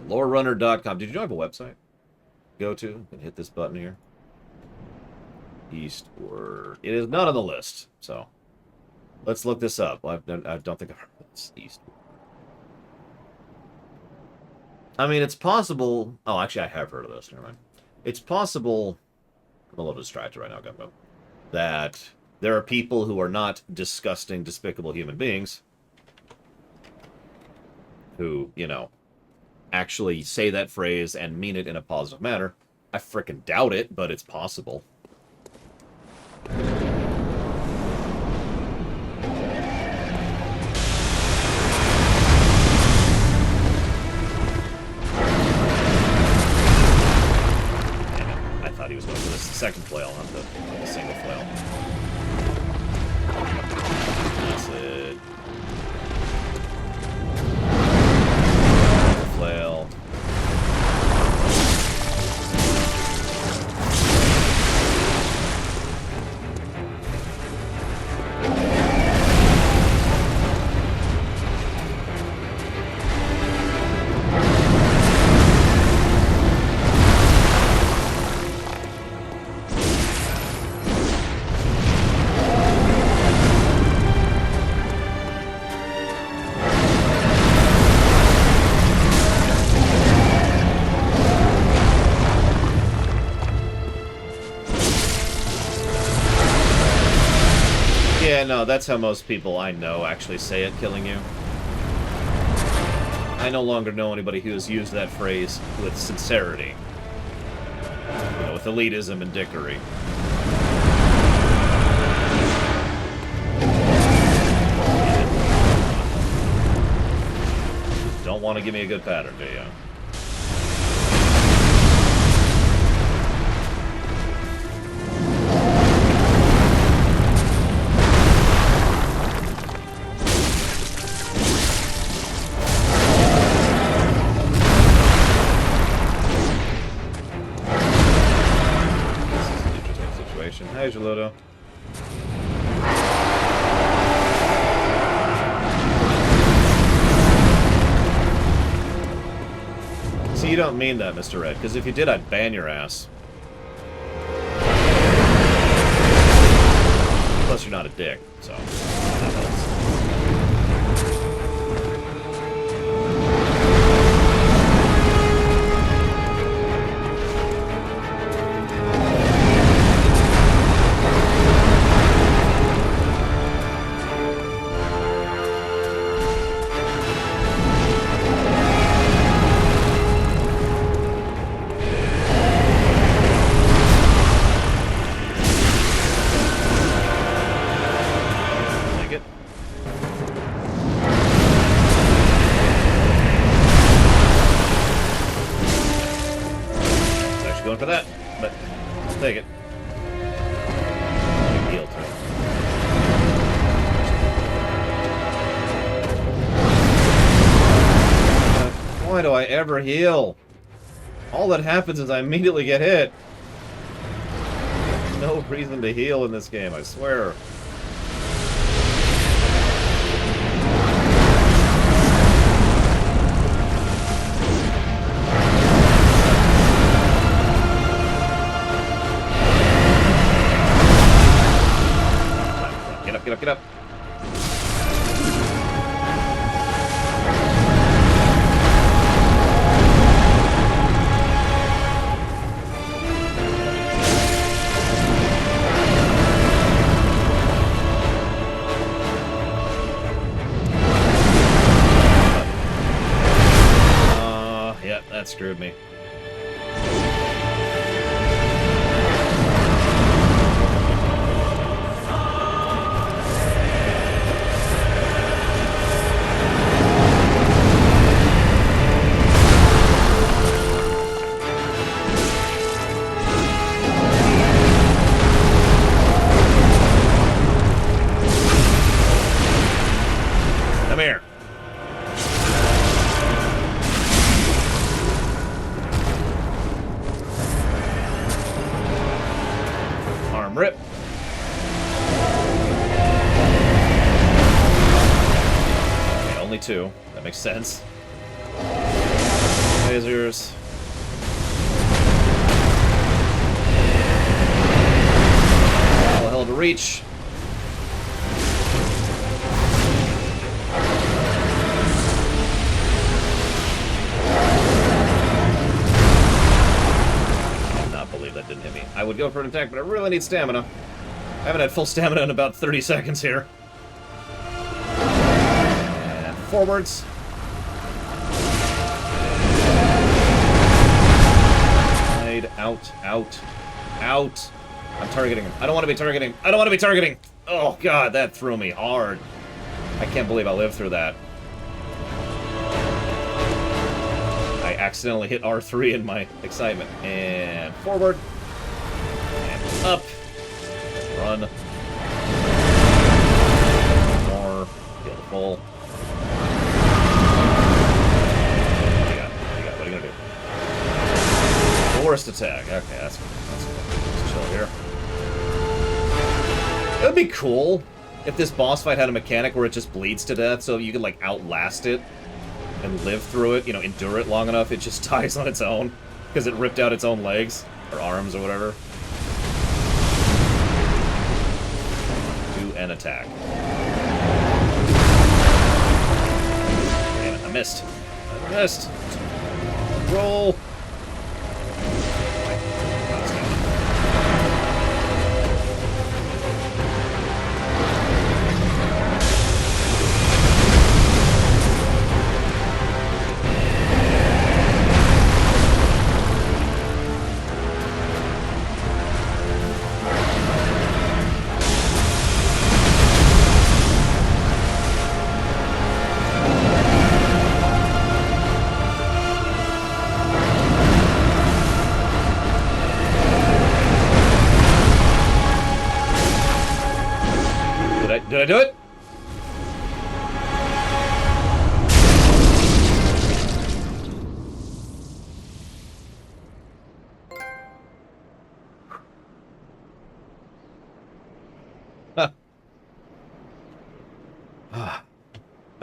LoreRunner.com. Did you know I have a website? Go to and hit this button here. Eastward. It is not on the list, so let's look this up. I don't think I've heard of this. Eastward. I mean, it's possible... Oh, actually, I have heard of this. Never mind. It's possible... I'm a little distracted right now, Gumbo. That there are people who are not disgusting, despicable human beings who, you know, actually say that phrase and mean it in a positive manner. I frickin' doubt it, but it's possible. He was going for the second flail, not the single flail. That's it. Flail. know. That's how most people I know actually say it, killing you. I no longer know anybody who has used that phrase with sincerity. You know, with elitism and dickery. Don't want to give me a good pattern, do you? Hi, Gelodo. See, you don't mean that, Mr. Red, because if you did, I'd ban your ass. Plus, you're not a dick, so that helps. For that, but I'll take it. Big deal to me. Why do I ever heal? All that happens is I immediately get hit. There's no reason to heal in this game, I swear. Get up, get up. Yeah, that screwed me. Come here. Arm rip. Okay, only two. That makes sense. Lasers. All hell to reach. That didn't hit me. I would go for an attack, but I really need stamina. I haven't had full stamina in about 30 seconds here. And forwards. Side, out, out, out. I'm targeting him. I don't want to be targeting. I don't want to be targeting. Oh, God, that threw me hard. I can't believe I lived through that. I accidentally hit R3 in my excitement. And forward. And up. Run. More. Kill the full. What do you got? What are you gonna do? Forced attack. Okay, that's cool. Let's chill here. It would be cool if this boss fight had a mechanic where it just bleeds to death, so you could, like, outlast it. And live through it, you know, endure it long enough, it just dies on its own. Because it ripped out its own legs, or arms, or whatever. Do an attack. Damn it, I missed. I missed. Roll.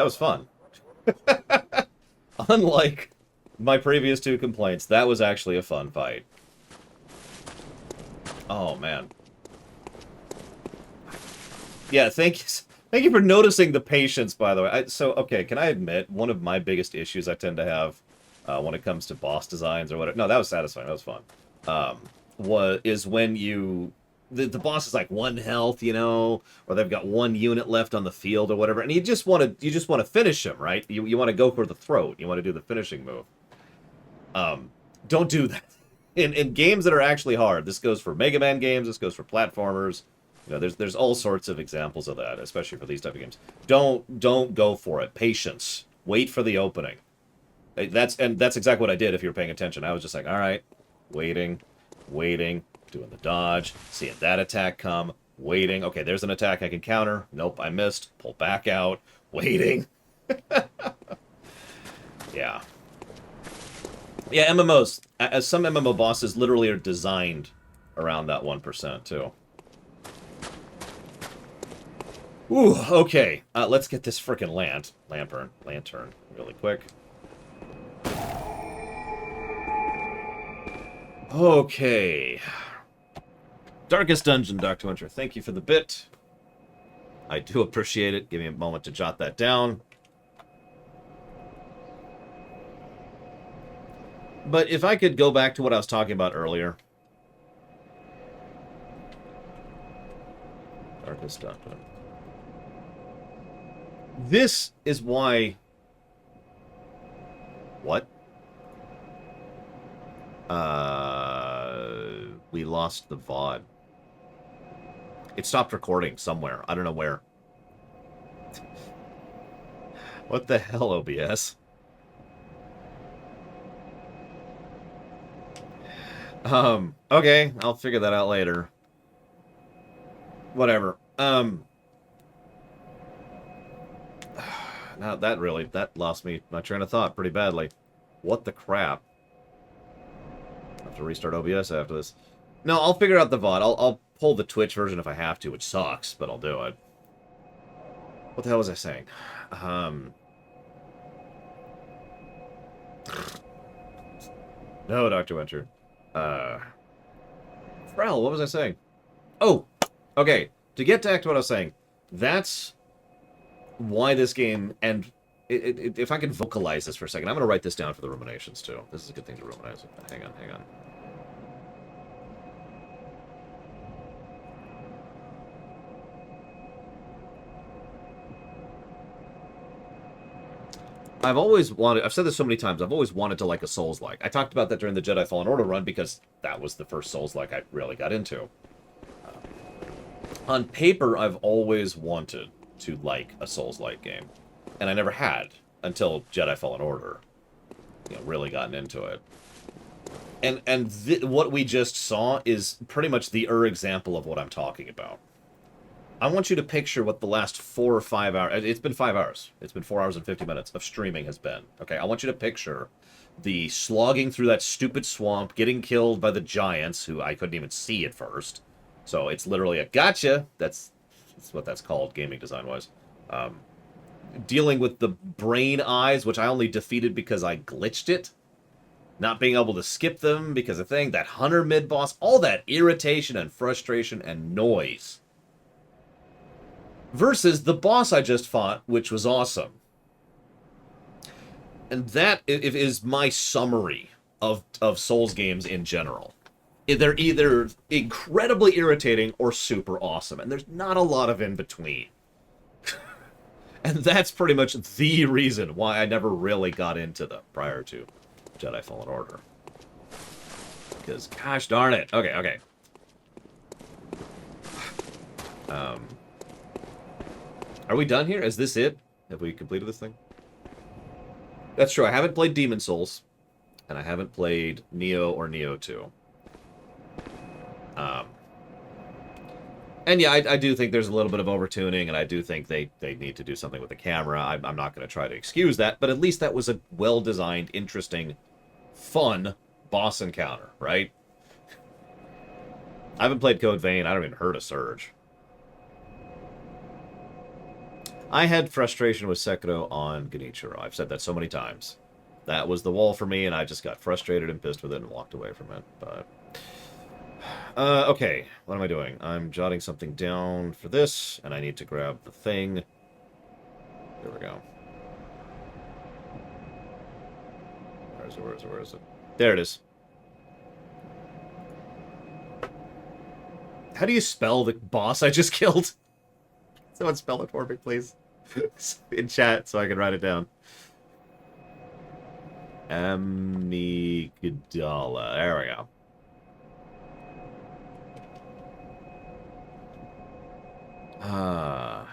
That was fun. Unlike my previous two complaints, that was actually a fun fight. Oh, man. Yeah, thank you for noticing the patience, by the way. Okay, can I admit, one of my biggest issues I tend to have when it comes to boss designs or whatever... No, that was satisfying. That was fun. Is when the boss is like 1 health, you know, or they've got 1 unit left on the field or whatever, and you just want to finish him, right? You want to go for the throat. You want to do the finishing move. Don't do that. In games that are actually hard, this goes for Mega Man games, this goes for platformers. You know, there's all sorts of examples of that, especially for these type of games. Don't go for it. Patience. Wait for the opening. That's exactly what I did if you were paying attention. I was just like, all right, waiting, doing the dodge, seeing that attack come, waiting. Okay, there's an attack I can counter. Nope, I missed. Pull back out. Waiting. Yeah. Yeah, MMOs. As some MMO bosses literally are designed around that 1%, too. Ooh, okay. Let's get this frickin' lantern really quick. Okay. Darkest Dungeon, Dr. Winter. Thank you for the bit. I do appreciate it. Give me a moment to jot that down. But if I could go back to what I was talking about earlier. Darkest Dungeon. This is why... What? We lost the VOD. It stopped recording somewhere. I don't know where. What the hell, OBS? Okay, I'll figure that out later. Whatever. Now that lost me my train of thought pretty badly. What the crap? I have to restart OBS after this. No, I'll figure out the VOD. I'll pull the Twitch version if I have to, which sucks, but I'll do it. What the hell was I saying? No, Dr. Winter. Frel, what was I saying? Oh, okay. To get back to what I was saying, that's why this game, and if I can vocalize this for a second, I'm going to write this down for the ruminations, too. This is a good thing to ruminize. Hang on. I've said this so many times, I've always wanted to like a Souls-like. I talked about that during the Jedi Fallen Order run because that was the first Souls-like I really got into. On paper, I've always wanted to like a Souls-like game. And I never had until Jedi Fallen Order. You know, really gotten into it. And what we just saw is pretty much the example of what I'm talking about. I want you to picture what the last 4 or 5 hours... It's been 5 hours. It's been 4 hours and 50 minutes of streaming has been. Okay, I want you to picture the slogging through that stupid swamp, getting killed by the giants, who I couldn't even see at first. So it's literally a gotcha. That's what that's called, gaming design-wise. Dealing with the brain eyes, which I only defeated because I glitched it. Not being able to skip them because of thing. That hunter mid-boss. All that irritation and frustration and noise. Versus the boss I just fought, which was awesome. And that is my summary of Souls games in general. They're either incredibly irritating or super awesome, and there's not a lot of in between. And that's pretty much the reason why I never really got into them prior to Jedi Fallen Order. Because, gosh darn it. Okay. Are we done here? Is this it? Have we completed this thing? That's true. I haven't played Demon Souls, and I haven't played Neo or Neo 2. And yeah, I do think there's a little bit of overtuning, and I do think they need to do something with the camera. I'm not going to try to excuse that, but at least that was a well-designed, interesting, fun boss encounter, right? I haven't played Code Vein. I haven't even heard of Surge. I had frustration with Sekiro on Genichiro. I've said that so many times. That was the wall for me, and I just got frustrated and pissed with it and walked away from it. But okay, what am I doing? I'm jotting something down for this, and I need to grab the thing. There we go. Where is it? Where is it? Where is it? There it is. How do you spell the boss I just killed? Someone spell it for me, please. In chat, so I can write it down. Amygdala. There we go. Ah.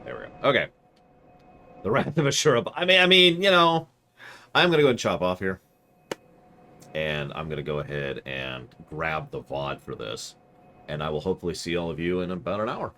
There we go. Okay. The Wrath of Ashura. I mean, you know, I'm gonna go and chop off here. And I'm gonna go ahead and grab the VOD for this. And I will hopefully see all of you in about an hour.